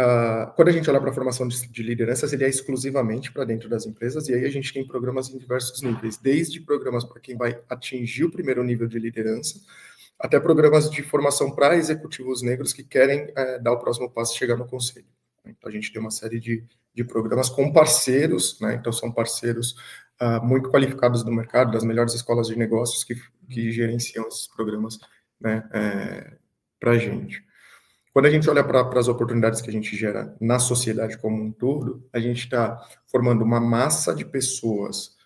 quando a gente olha para a formação de lideranças, ele é exclusivamente para dentro das empresas, e aí a gente tem programas em diversos níveis, desde programas para quem vai atingir o primeiro nível de liderança, até programas de formação para executivos negros que querem dar o próximo passo e chegar no conselho. Então, a gente tem uma série de programas com parceiros, né? Então, são parceiros muito qualificados do mercado, das melhores escolas de negócios que gerenciam esses programas, né, para a gente. Quando a gente olha para as oportunidades que a gente gera na sociedade como um todo, a gente está formando uma massa de pessoas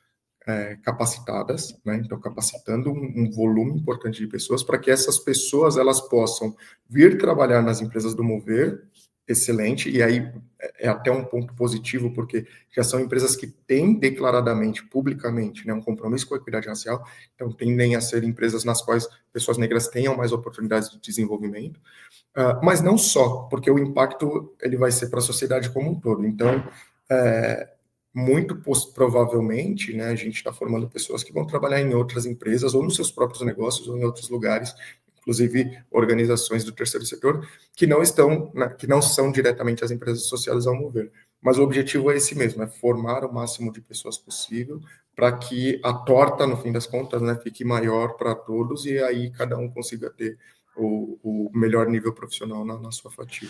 capacitadas, né? Então capacitando um volume importante de pessoas para que essas pessoas elas possam vir trabalhar nas empresas do Mover, excelente, e aí é até um ponto positivo, porque já são empresas que têm declaradamente, publicamente, né, um compromisso com a equidade racial, então tendem a ser empresas nas quais pessoas negras tenham mais oportunidades de desenvolvimento, mas não só, porque o impacto ele vai ser para a sociedade como um todo. Então, muito provavelmente, né, a gente está formando pessoas que vão trabalhar em outras empresas, ou nos seus próprios negócios, ou em outros lugares, inclusive organizações do terceiro setor, que não estão, né, que não são diretamente as empresas associadas ao Mover. Mas o objetivo é esse mesmo, é formar o máximo de pessoas possível para que a torta, no fim das contas, né, fique maior para todos e aí cada um consiga ter o melhor nível profissional na sua fatia.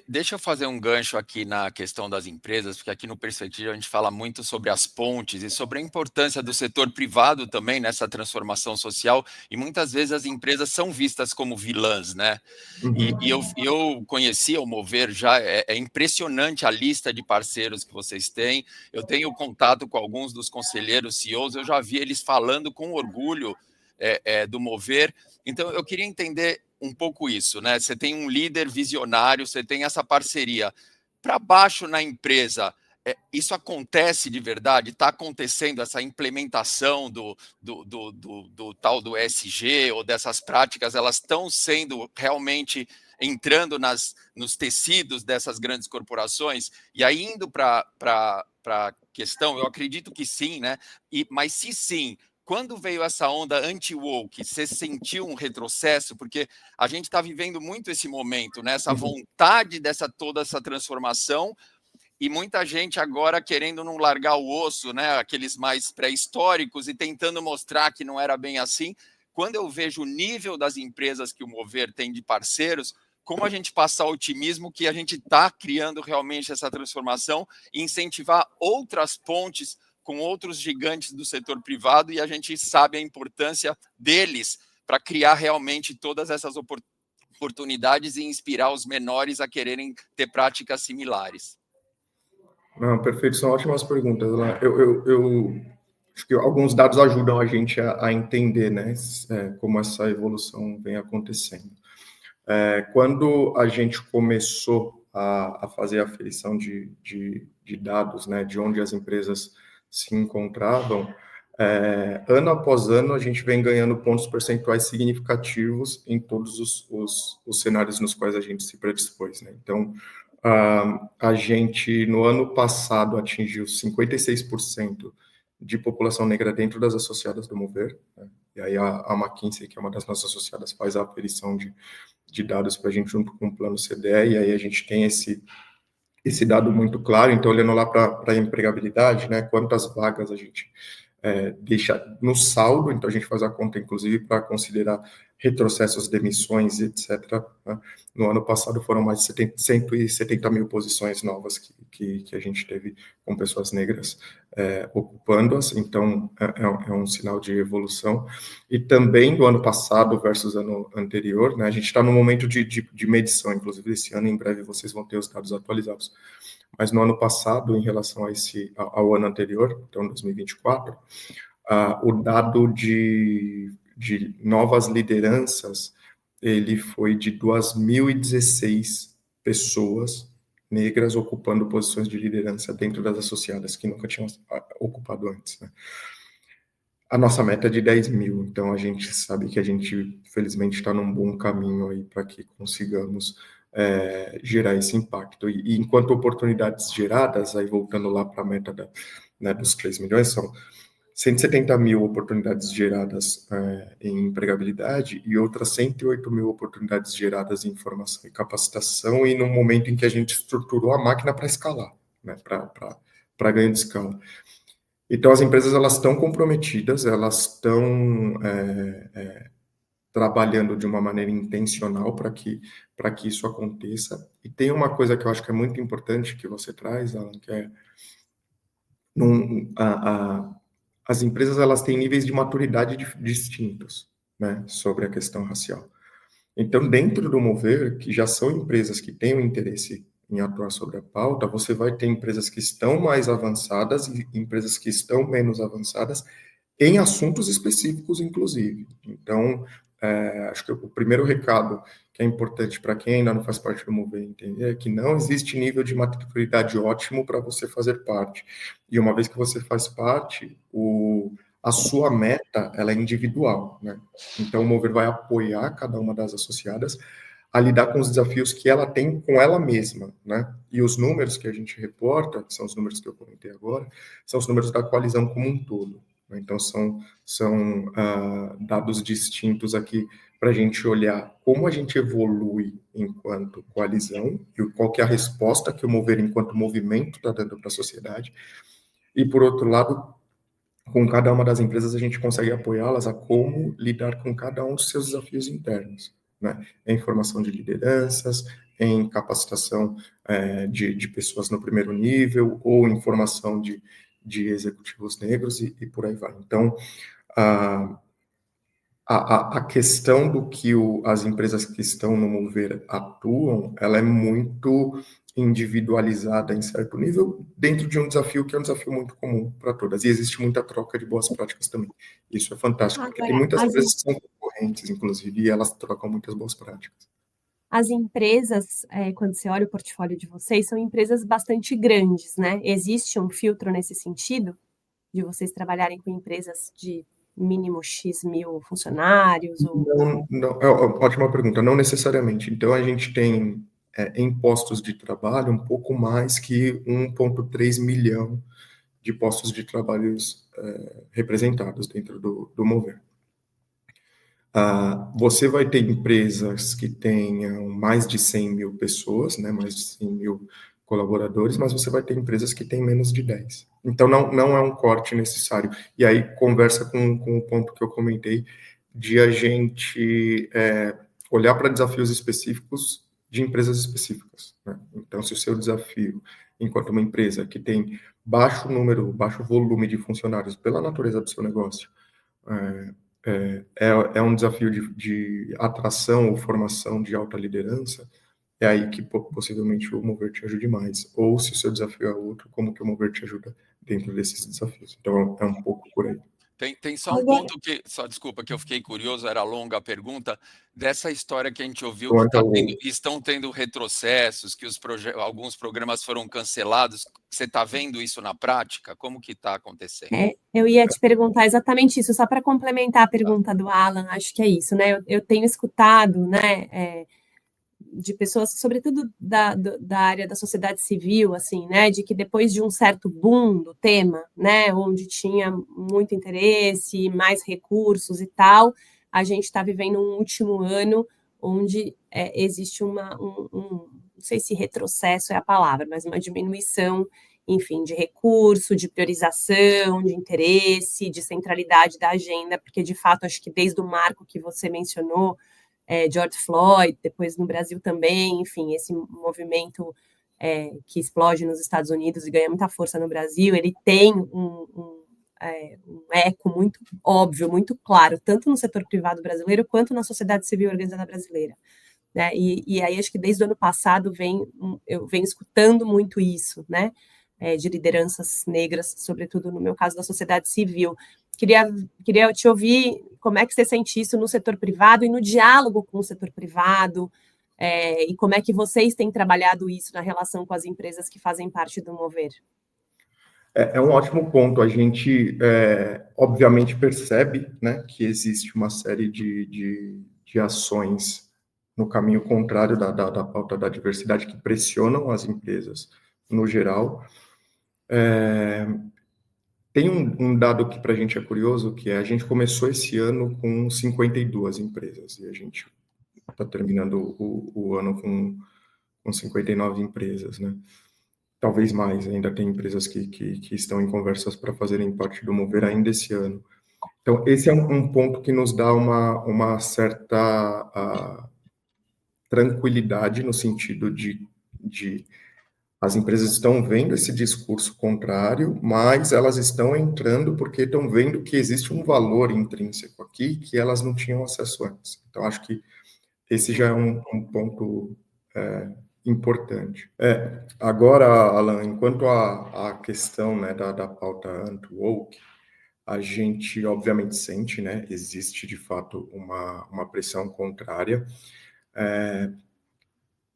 Deixa eu fazer um gancho aqui na questão das empresas, porque aqui no Perspectiva a gente fala muito sobre as pontes e sobre a importância do setor privado também nessa transformação social, e muitas vezes as empresas são vistas como vilãs, né? Uhum. E eu conhecia o Mover já, é impressionante a lista de parceiros que vocês têm, eu tenho contato com alguns dos conselheiros CEOs, eu já vi eles falando com orgulho do Mover, então eu queria entender um pouco isso, né? Você tem um líder visionário, você tem essa parceria. Para baixo na empresa, isso acontece de verdade? Está acontecendo essa implementação do tal do ESG ou dessas práticas? Elas estão sendo realmente entrando nos tecidos dessas grandes corporações? E aí, indo para a questão, eu acredito que sim, né? Mas se sim, quando veio essa onda anti-woke, você sentiu um retrocesso? Porque a gente está vivendo muito esse momento, né? Essa vontade toda essa transformação, e muita gente agora querendo não largar o osso, né? Aqueles mais pré-históricos, e tentando mostrar que não era bem assim. Quando eu vejo o nível das empresas que o Mover tem de parceiros, como a gente passa otimismo que a gente está criando realmente essa transformação e incentivar outras pontes com outros gigantes do setor privado, e a gente sabe a importância deles para criar realmente todas essas oportunidades e inspirar os menores a quererem ter práticas similares. Não, perfeito, são ótimas perguntas. Eu acho que alguns dados ajudam a gente a entender, né, como essa evolução vem acontecendo. Quando a gente começou a fazer a aferição de dados, né, de onde as empresas se encontravam, ano após ano a gente vem ganhando pontos percentuais significativos em todos os cenários nos quais a gente se predispôs, né? Então, a gente, no ano passado, atingiu 56% de população negra dentro das associadas do Mover, né? E aí a McKinsey, que é uma das nossas associadas, faz a aferição de dados para a gente junto com o plano CDE, e aí a gente tem esse dado muito claro. Então, olhando lá para a empregabilidade, né, quantas vagas a gente deixa no saldo, então a gente faz a conta, inclusive, para considerar retrocessos, demissões, etc. Né? No ano passado foram mais de 170 mil posições novas que a gente teve com pessoas negras ocupando-as, então é um sinal de evolução. E também do ano passado versus ano anterior, né, a gente está no momento de medição, inclusive esse ano, em breve vocês vão ter os dados atualizados. Mas no ano passado, em relação ao ano anterior, então 2024, o dado de novas lideranças, ele foi de 2.016 pessoas negras ocupando posições de liderança dentro das associadas, que nunca tinham ocupado antes, né? A nossa meta é de 10 mil, então a gente sabe que a gente, felizmente, está num bom caminho aí para que consigamos gerar esse impacto. E enquanto oportunidades geradas, aí voltando lá para a meta dos 3 milhões, são 170 mil oportunidades geradas em empregabilidade e outras 108 mil oportunidades geradas em formação e capacitação, e no momento em que a gente estruturou a máquina para escalar, né, para ganho de escala. Então, as empresas, elas estão comprometidas, elas estão trabalhando de uma maneira intencional para que isso aconteça. E tem uma coisa que eu acho que é muito importante que você traz, Alan, que é as empresas, elas têm níveis de maturidade distintos, né, sobre a questão racial. Então, dentro do Mover, que já são empresas que têm um interesse em atuar sobre a pauta, você vai ter empresas que estão mais avançadas e empresas que estão menos avançadas em assuntos específicos, inclusive. Então, acho que o primeiro recado que é importante para quem ainda não faz parte do Mover entender é que não existe nível de maturidade ótimo para você fazer parte. E uma vez que você faz parte, a sua meta, ela é individual, né? Então, o Mover vai apoiar cada uma das associadas a lidar com os desafios que ela tem com ela mesma, né? E os números que a gente reporta, que são os números que eu comentei agora, são os números da coalizão como um todo. Então, são dados distintos aqui para a gente olhar como a gente evolui enquanto coalizão e qual que é a resposta que o Mover, enquanto movimento, está dando para a sociedade. E, por outro lado, com cada uma das empresas, a gente consegue apoiá-las a como lidar com cada um dos seus desafios internos, né? Em formação de lideranças, em capacitação de pessoas no primeiro nível, ou em formação de executivos negros e por aí vai. Então, a questão do que as empresas que estão no Mover atuam, ela é muito individualizada em certo nível, dentro de um desafio que é um desafio muito comum para todas. E existe muita troca de boas práticas também. Isso é fantástico, porque tem muitas empresas que são concorrentes, inclusive, e elas trocam muitas boas práticas. As empresas, quando você olha o portfólio de vocês, são empresas bastante grandes, né? Existe um filtro nesse sentido, de vocês trabalharem com empresas de mínimo X mil funcionários? Ou... Ótima pergunta, não necessariamente. Então, a gente tem em postos de trabalho um pouco mais que 1,3 milhão de postos de trabalhos representados dentro do Mover. Você vai ter empresas que tenham mais de 100 mil pessoas, né, mais de 100 mil colaboradores, mas você vai ter empresas que têm menos de 10. Então, não é um corte necessário. E aí, conversa com o ponto que eu comentei, de a gente olhar para desafios específicos de empresas específicas, né? Então, se o seu desafio, enquanto uma empresa que tem baixo volume de funcionários pela natureza do seu negócio, é um desafio de atração ou formação de alta liderança, é aí que possivelmente o Mover te ajude mais. Ou se o seu desafio é outro, como que o Mover te ajuda dentro desses desafios. Então, é um pouco por aí. Tem só um ponto desculpa, que eu fiquei curioso, era longa a pergunta, dessa história que a gente ouviu, que estão tendo retrocessos, que alguns programas foram cancelados. Você está vendo isso na prática? Como que está acontecendo? Eu ia te perguntar exatamente isso, só para complementar a pergunta do Alan, acho que é isso, né? Eu tenho escutado, né, de pessoas, sobretudo da área da sociedade civil, assim, né, de que depois de um certo boom do tema, né, onde tinha muito interesse, mais recursos e tal, a gente está vivendo um último ano onde existe não sei se retrocesso é a palavra, mas uma diminuição, enfim, de recurso, de priorização, de interesse, de centralidade da agenda, porque, de fato, acho que desde o marco que você mencionou, George Floyd, depois no Brasil também, enfim, esse movimento que explode nos Estados Unidos e ganha muita força no Brasil, ele tem um eco muito óbvio, muito claro, tanto no setor privado brasileiro quanto na sociedade civil organizada brasileira, né? E aí acho que desde o ano passado eu venho escutando muito isso, né? De lideranças negras, sobretudo no meu caso da sociedade civil. Queria te ouvir como é que você sente isso no setor privado e no diálogo com o setor privado, e como é que vocês têm trabalhado isso na relação com as empresas que fazem parte do Mover. É um ótimo ponto. A gente, obviamente, percebe, né, que existe uma série de ações no caminho contrário da pauta da diversidade que pressionam as empresas no geral. Tem um dado que para a gente é curioso, que a gente começou esse ano com 52 empresas, e a gente está terminando o ano com 59 empresas, né? Talvez mais, ainda tem empresas que estão em conversas para fazerem parte do Mover ainda esse ano. Então, esse é um ponto que nos dá uma certa tranquilidade no sentido de as empresas estão vendo esse discurso contrário, mas elas estão entrando porque estão vendo que existe um valor intrínseco aqui que elas não tinham acesso antes. Então, acho que esse já é um ponto importante. Agora, Alan, enquanto a questão, né, da pauta anti-woke, a gente obviamente sente, né, existe de fato uma pressão contrária,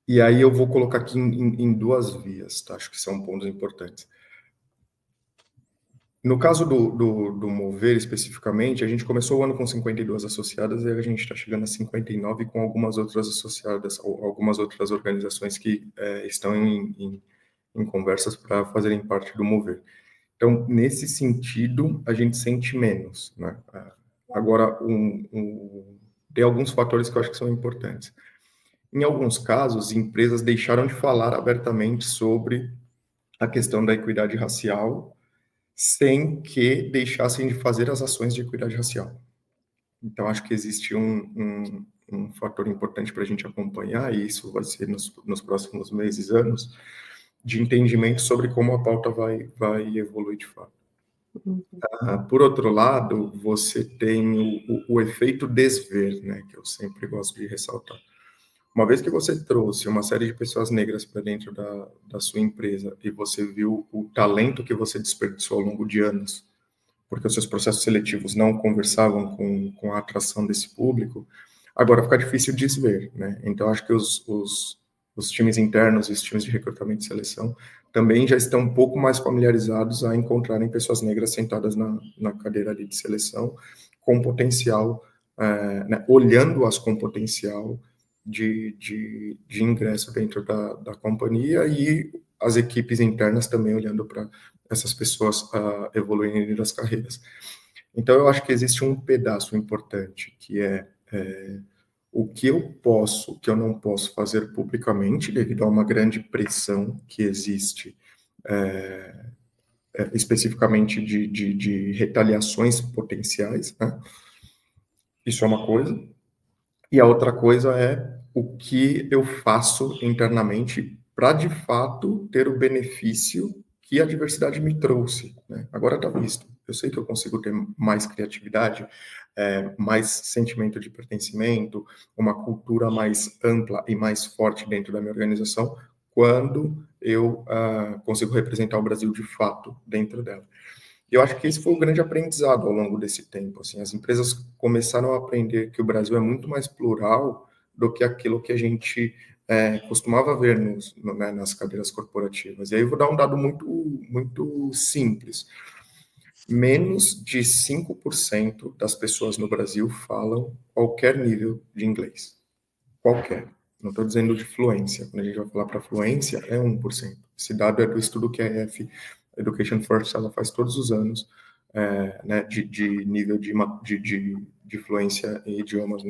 e aí eu vou colocar aqui em duas vias, tá? Acho que são pontos importantes. No caso do Mover, especificamente, a gente começou o ano com 52 associadas e a gente está chegando a 59 com algumas outras associadas, algumas outras organizações que estão em conversas para fazerem parte do Mover. Então, nesse sentido, a gente sente menos, né? Agora, tem alguns fatores que eu acho que são importantes. Em alguns casos, empresas deixaram de falar abertamente sobre a questão da equidade racial sem que deixassem de fazer as ações de equidade racial. Então, acho que existe um fator importante para a gente acompanhar, e isso vai ser nos próximos meses, anos, de entendimento sobre como a pauta vai evoluir de fato. Por outro lado, você tem o efeito desver, né, que eu sempre gosto de ressaltar. Uma vez que você trouxe uma série de pessoas negras para dentro da sua empresa e você viu o talento que você desperdiçou ao longo de anos, porque os seus processos seletivos não conversavam com a atração desse público, agora fica difícil desver, né? Então, acho que os times internos e os times de recrutamento e seleção também já estão um pouco mais familiarizados a encontrarem pessoas negras sentadas na cadeira ali de seleção, com potencial, né, olhando-as com potencial de ingresso dentro da companhia, e as equipes internas também olhando para essas pessoas evoluírem nas carreiras. Então, eu acho que existe um pedaço importante, que é o que eu não posso fazer publicamente, devido a uma grande pressão que existe, especificamente de retaliações potenciais, né? Isso é uma coisa. E a outra coisa é o que eu faço internamente para, de fato, ter o benefício que a diversidade me trouxe, né? Agora está visto. Eu sei que eu consigo ter mais criatividade, mais sentimento de pertencimento, uma cultura mais ampla e mais forte dentro da minha organização, quando eu consigo representar o Brasil de fato dentro dela. Eu acho que esse foi o grande aprendizado ao longo desse tempo. Assim, as empresas começaram a aprender que o Brasil é muito mais plural do que aquilo que a gente costumava ver nas cadeiras corporativas. E aí eu vou dar um dado muito simples. Menos de 5% das pessoas no Brasil falam qualquer nível de inglês. Qualquer. Não estou dizendo de fluência. Quando a gente vai falar para fluência, é 1%. Esse dado é do estudo que a EF Education First ela faz todos os anos, né, de nível de fluência em idiomas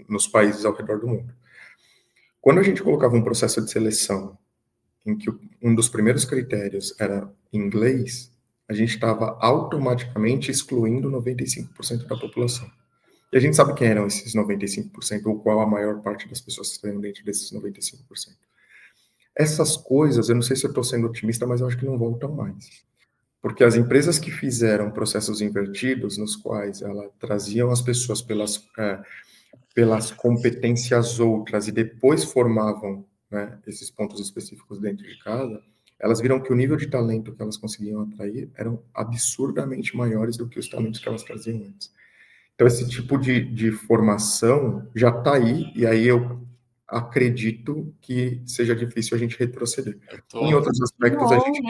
nos países ao redor do mundo. Quando a gente colocava um processo de seleção em que um dos primeiros critérios era inglês, a gente estava automaticamente excluindo 95% da população. E a gente sabe quem eram esses 95%, ou qual a maior parte das pessoas que estão dentro desses 95%. Essas coisas, eu não sei se eu estou sendo otimista, mas eu acho que não voltam mais. Porque as empresas que fizeram processos invertidos, nos quais ela traziam as pessoas pelas competências outras e depois formavam, né, esses pontos específicos dentro de casa, elas viram que o nível de talento que elas conseguiam atrair eram absurdamente maiores do que os talentos que elas traziam antes. Então, esse tipo de formação já está aí, e aí eu acredito que seja difícil a gente retroceder. Em outros aspectos, a gente...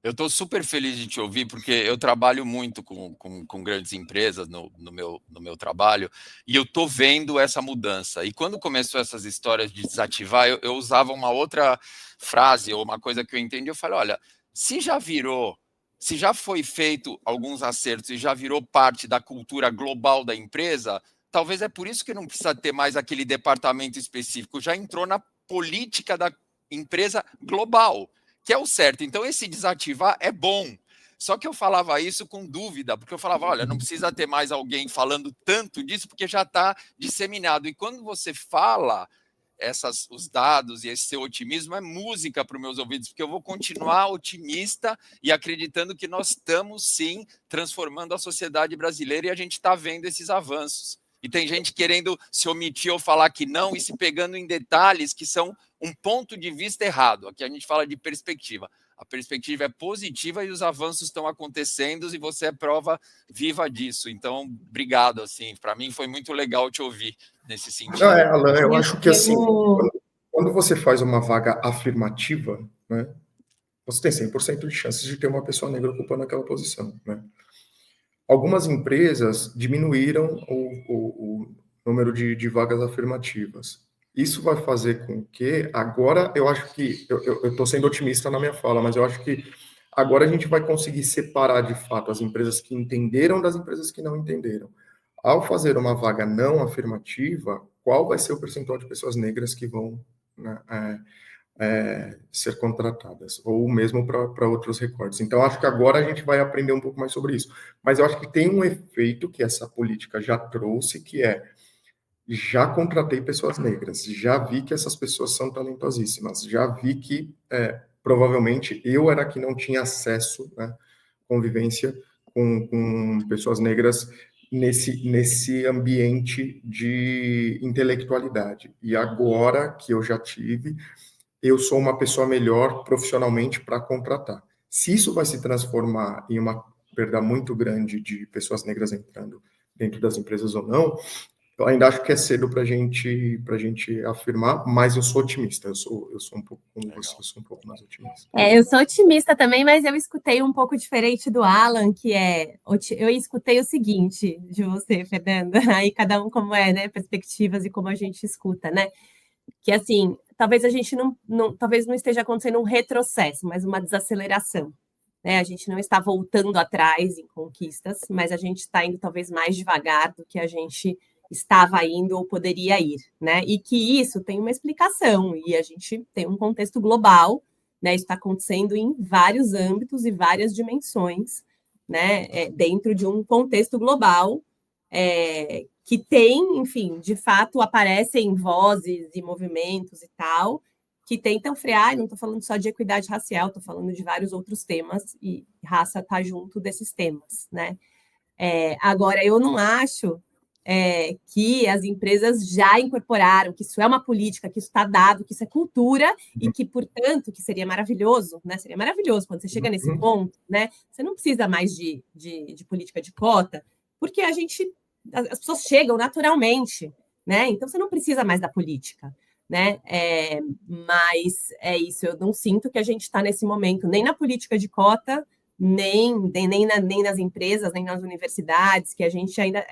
Eu estou super feliz de te ouvir, porque eu trabalho muito com grandes empresas no meu trabalho, e eu estou vendo essa mudança. E quando começou essas histórias de desativar, eu usava uma outra frase, ou uma coisa que eu entendi, eu falei, olha, se já foi feito alguns acertos e já virou parte da cultura global da empresa, talvez é por isso que não precisa ter mais aquele departamento específico, já entrou na política da empresa global, que é o certo. Então, esse desativar é bom. Só que eu falava isso com dúvida, porque eu falava, olha, não precisa ter mais alguém falando tanto disso, porque já está disseminado. E quando você fala os dados e esse seu otimismo, é música para os meus ouvidos, porque eu vou continuar otimista e acreditando que nós estamos, sim, transformando a sociedade brasileira, e a gente está vendo esses avanços. E tem gente querendo se omitir ou falar que não, e se pegando em detalhes que são um ponto de vista errado. Aqui a gente fala de perspectiva. A perspectiva é positiva e os avanços estão acontecendo, e você é prova viva disso. Então, obrigado. Assim, para mim foi muito legal te ouvir nesse sentido. Não, Alan, eu acho que assim, quando você faz uma vaga afirmativa, né, você tem 100% de chances de ter uma pessoa negra ocupando aquela posição, né? Algumas empresas diminuíram o número de vagas afirmativas. Isso vai fazer com que, agora, eu acho que, eu estou sendo otimista na minha fala, mas eu acho que agora a gente vai conseguir separar, de fato, as empresas que entenderam das empresas que não entenderam. Ao fazer uma vaga não afirmativa, qual vai ser o percentual de pessoas negras que vão, né, ser contratadas, ou mesmo para outros recortes. Então, acho que agora a gente vai aprender um pouco mais sobre isso. Mas eu acho que tem um efeito que essa política já trouxe, que já contratei pessoas negras, já vi que essas pessoas são talentosíssimas, já vi que provavelmente eu era que não tinha acesso, né, convivência com pessoas negras nesse ambiente de intelectualidade. E agora que eu já tive, eu sou uma pessoa melhor profissionalmente para contratar. Se isso vai se transformar em uma perda muito grande de pessoas negras entrando dentro das empresas ou não, Eu ainda acho que é cedo para a gente afirmar, mas eu sou otimista. Eu sou um pouco como você, eu sou um pouco mais otimista. Eu sou otimista também, mas eu escutei um pouco diferente do Alan, eu escutei o seguinte de você, Fernanda, aí cada um como é, né, perspectivas e como a gente escuta, né? Que assim, talvez a gente talvez não esteja acontecendo um retrocesso, mas uma desaceleração. Né? A gente não está voltando atrás em conquistas, mas a gente está indo talvez mais devagar do que a gente estava indo ou poderia ir, né? E que isso tem uma explicação, e a gente tem um contexto global, né? Isso está acontecendo em vários âmbitos e várias dimensões, né? Dentro de um contexto global que tem, enfim, de fato aparecem vozes e movimentos e tal, que tentam frear, e não estou falando só de equidade racial, estou falando de vários outros temas, e raça está junto desses temas, né? Agora, eu não acho que as empresas já incorporaram, que isso é uma política, que isso está dado, que isso é cultura, e que, portanto, que seria maravilhoso, né? Seria maravilhoso quando você chega nesse ponto, né? Você não precisa mais de política de cota, porque as pessoas chegam naturalmente, né? Então você não precisa mais da política, né? Mas é isso, eu não sinto que a gente está nesse momento, nem na política de cota, nem nas empresas, nem nas universidades, que a gente ainda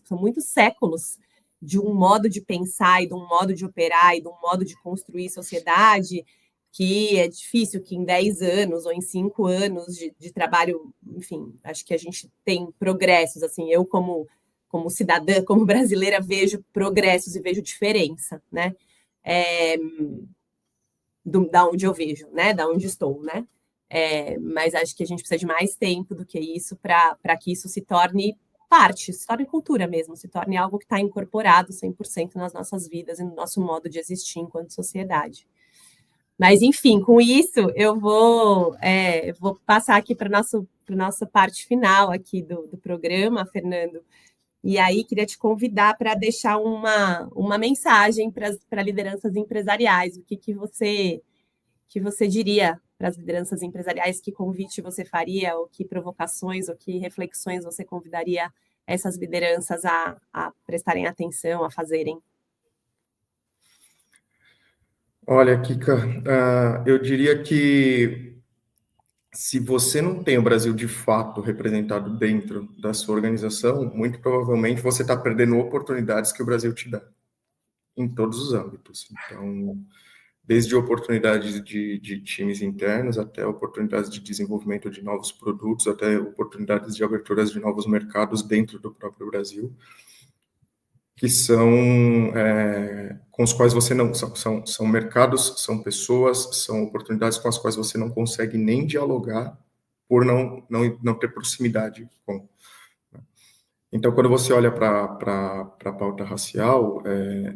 são muitos séculos de um modo de pensar e de um modo de operar e de um modo de construir sociedade que é difícil que em 10 anos ou em 5 anos de trabalho, enfim, acho que a gente tem progressos, assim, eu como cidadã, como brasileira, vejo progressos e vejo diferença, né? Da onde eu vejo, né? Da onde estou, né? Mas acho que a gente precisa de mais tempo do que isso para que isso se torne parte, se torne cultura mesmo, se torne algo que está incorporado 100% nas nossas vidas e no nosso modo de existir enquanto sociedade. Mas, enfim, com isso, eu vou passar aqui para a nossa parte final aqui do programa, Fernando. E aí, queria te convidar para deixar uma mensagem para lideranças empresariais. O que você diria para as lideranças empresariais? Que convite você faria? Ou que provocações, ou que reflexões você convidaria essas lideranças a prestarem atenção, a fazerem? Olha, Kika, eu diria que se você não tem o Brasil de fato representado dentro da sua organização, muito provavelmente você está perdendo oportunidades que o Brasil te dá, em todos os âmbitos. Então, desde oportunidades de times internos, até oportunidades de desenvolvimento de novos produtos, até oportunidades de aberturas de novos mercados dentro do próprio Brasil, que são com os quais você não... São mercados, são pessoas, são oportunidades com as quais você não consegue nem dialogar por não ter proximidade com. Então, quando você olha para a pauta racial,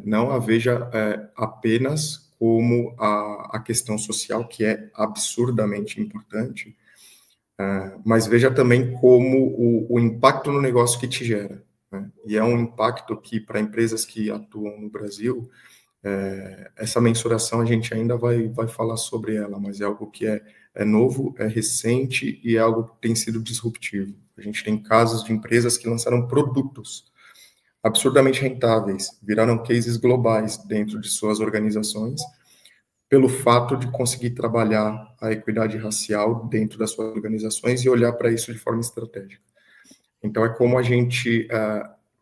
não a veja apenas como a questão social, que é absurdamente importante, mas veja também como o impacto no negócio que te gera. Né? E é um impacto que, para empresas que atuam no Brasil, essa mensuração a gente ainda vai falar sobre ela, mas é algo que é novo, é recente e é algo que tem sido disruptivo. A gente tem casos de empresas que lançaram produtos absurdamente rentáveis, viraram cases globais dentro de suas organizações, pelo fato de conseguir trabalhar a equidade racial dentro das suas organizações e olhar para isso de forma estratégica. Então, é como a gente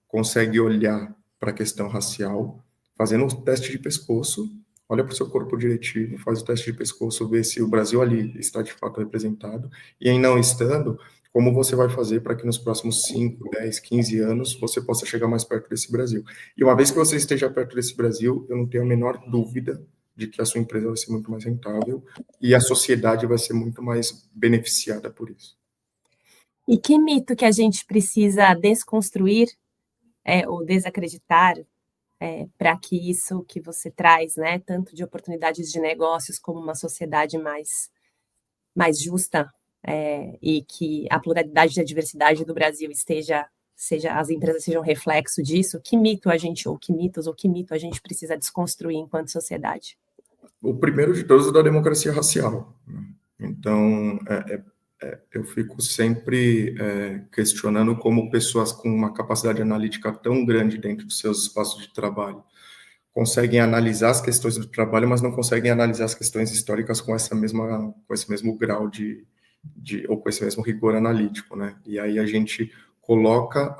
consegue olhar para a questão racial, fazendo um teste de pescoço, olha para o seu corpo diretivo, faz o teste de pescoço, vê se o Brasil ali está de fato representado, e em não estando, como você vai fazer para que nos próximos 5, 10, 15 anos você possa chegar mais perto desse Brasil. E uma vez que você esteja perto desse Brasil, eu não tenho a menor dúvida de que a sua empresa vai ser muito mais rentável e a sociedade vai ser muito mais beneficiada por isso. E que mito que a gente precisa desconstruir ou desacreditar para que isso que você traz, né, tanto de oportunidades de negócios como uma sociedade mais justa e que a pluralidade e a diversidade do Brasil as empresas sejam reflexo disso, que mito a gente precisa desconstruir enquanto sociedade? O primeiro de todos é da democracia racial. Então, eu fico sempre questionando como pessoas com uma capacidade analítica tão grande dentro dos seus espaços de trabalho conseguem analisar as questões do trabalho, mas não conseguem analisar as questões históricas com esse mesmo grau ou com esse mesmo rigor analítico, né? E aí a gente coloca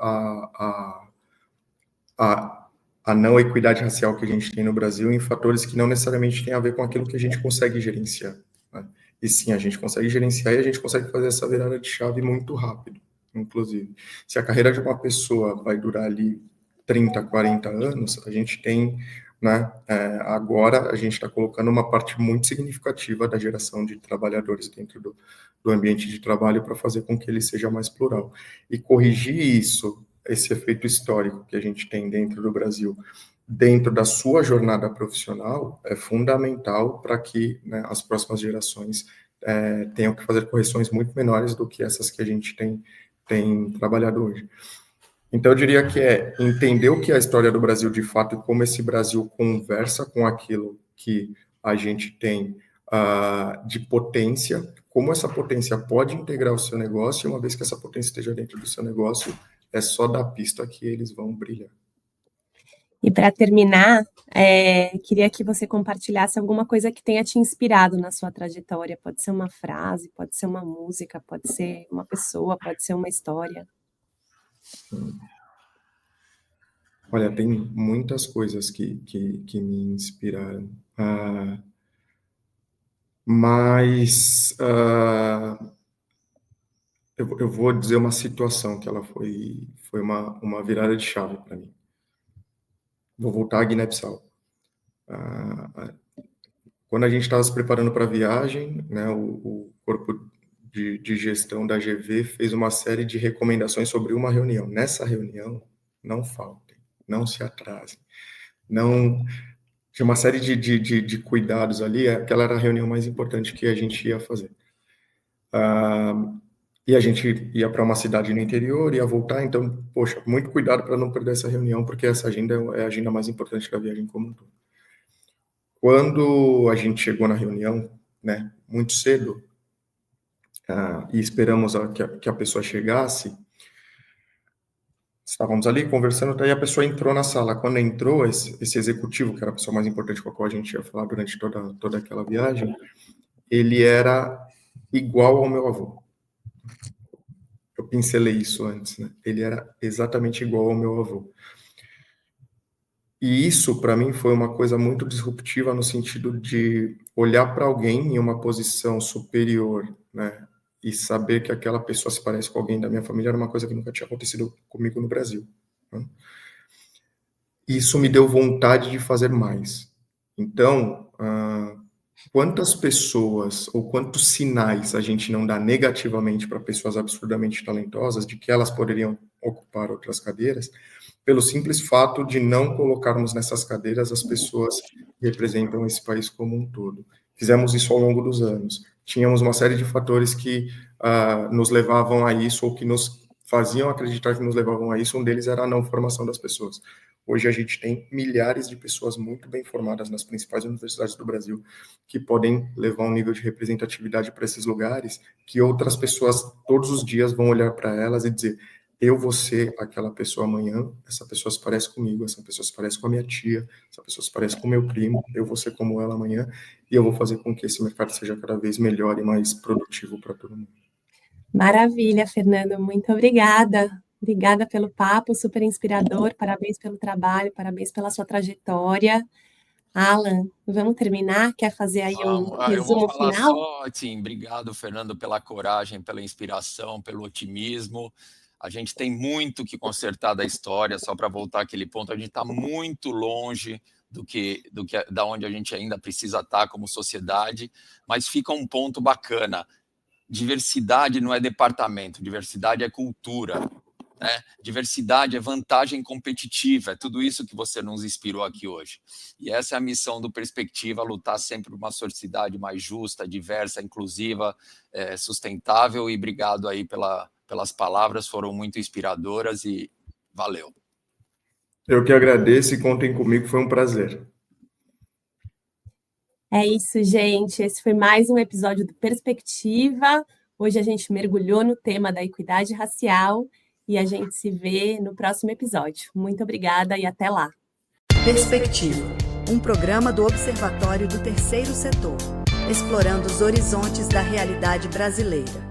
a não equidade racial que a gente tem no Brasil em fatores que não necessariamente têm a ver com aquilo que a gente consegue gerenciar, né? E sim, a gente consegue gerenciar e a gente consegue fazer essa virada de chave muito rápido, inclusive. Se a carreira de uma pessoa vai durar ali 30, 40 anos, a gente tem, né, agora a gente está colocando uma parte muito significativa da geração de trabalhadores dentro do ambiente de trabalho para fazer com que ele seja mais plural. E corrigir isso, esse efeito histórico que a gente tem dentro do Brasil, dentro da sua jornada profissional, é fundamental para que, né, as próximas gerações tenham que fazer correções muito menores do que essas que a gente tem trabalhado hoje. Então, eu diria que entender o que é a história do Brasil de fato e como esse Brasil conversa com aquilo que a gente tem de potência, como essa potência pode integrar o seu negócio, e uma vez que essa potência esteja dentro do seu negócio, é só dar pista que eles vão brilhar. E para terminar, queria que você compartilhasse alguma coisa que tenha te inspirado na sua trajetória. Pode ser uma frase, pode ser uma música, pode ser uma pessoa, pode ser uma história. Olha, tem muitas coisas que me inspiraram. Mas eu vou dizer uma situação que ela foi uma virada de chave para mim. Vou voltar a Guiné-Bissau. Quando a gente estava se preparando para a viagem, né, o corpo de gestão da GV fez uma série de recomendações sobre uma reunião. Nessa reunião, não faltem, não se atrasem, não... Tinha uma série de cuidados ali, aquela era a reunião mais importante que a gente ia fazer. E a gente ia para uma cidade no interior, ia voltar, então, poxa, muito cuidado para não perder essa reunião, porque essa agenda é a agenda mais importante da viagem como um todo. Quando a gente chegou na reunião, né, muito cedo, e esperamos que a pessoa chegasse, estávamos ali conversando, daí a pessoa entrou na sala. Quando entrou, esse executivo, que era a pessoa mais importante com a qual a gente ia falar durante toda aquela viagem, ele era igual ao meu avô. Eu pincelei isso antes, né? Ele era exatamente igual ao meu avô. E isso, para mim, foi uma coisa muito disruptiva no sentido de olhar para alguém em uma posição superior, né? E saber que aquela pessoa se parece com alguém da minha família era uma coisa que nunca tinha acontecido comigo no Brasil, né? Isso me deu vontade de fazer mais. Então, quantas pessoas ou quantos sinais a gente não dá negativamente para pessoas absurdamente talentosas de que elas poderiam ocupar outras cadeiras, pelo simples fato de não colocarmos nessas cadeiras as pessoas que representam esse país como um todo. Fizemos isso ao longo dos anos. Tínhamos uma série de fatores que nos levavam a isso, ou que nos faziam acreditar que nos levavam a isso. Um deles era a não formação das pessoas. Hoje a gente tem milhares de pessoas muito bem formadas nas principais universidades do Brasil que podem levar um nível de representatividade para esses lugares que outras pessoas todos os dias vão olhar para elas e dizer: eu vou ser aquela pessoa amanhã, essa pessoa se parece comigo, essa pessoa se parece com a minha tia, essa pessoa se parece com o meu primo, eu vou ser como ela amanhã, e eu vou fazer com que esse mercado seja cada vez melhor e mais produtivo para todo mundo. Maravilha, Fernando, muito obrigada. Obrigada pelo papo, super inspirador, parabéns pelo trabalho, parabéns pela sua trajetória. Alan, vamos terminar? Quer fazer aí um resumo eu vou falar final? só, assim, obrigado, Fernando, pela coragem, pela inspiração, pelo otimismo. A gente tem muito que consertar da história, só para voltar àquele ponto, a gente está muito longe da onde a gente ainda precisa estar como sociedade, mas fica um ponto bacana. Diversidade não é departamento, diversidade é cultura, né? Diversidade é vantagem competitiva, é tudo isso que você nos inspirou aqui hoje. E essa é a missão do Perspectiva, lutar sempre por uma sociedade mais justa, diversa, inclusiva, sustentável, e obrigado aí pelas palavras, foram muito inspiradoras e valeu. Eu que agradeço e contem comigo, foi um prazer. É isso, gente. Esse foi mais um episódio do Perspectiva, Hoje a gente mergulhou no tema da equidade racial e a gente se vê no próximo episódio. Muito obrigada e até lá. Perspectiva, um programa do Observatório do Terceiro Setor, explorando os horizontes da realidade brasileira.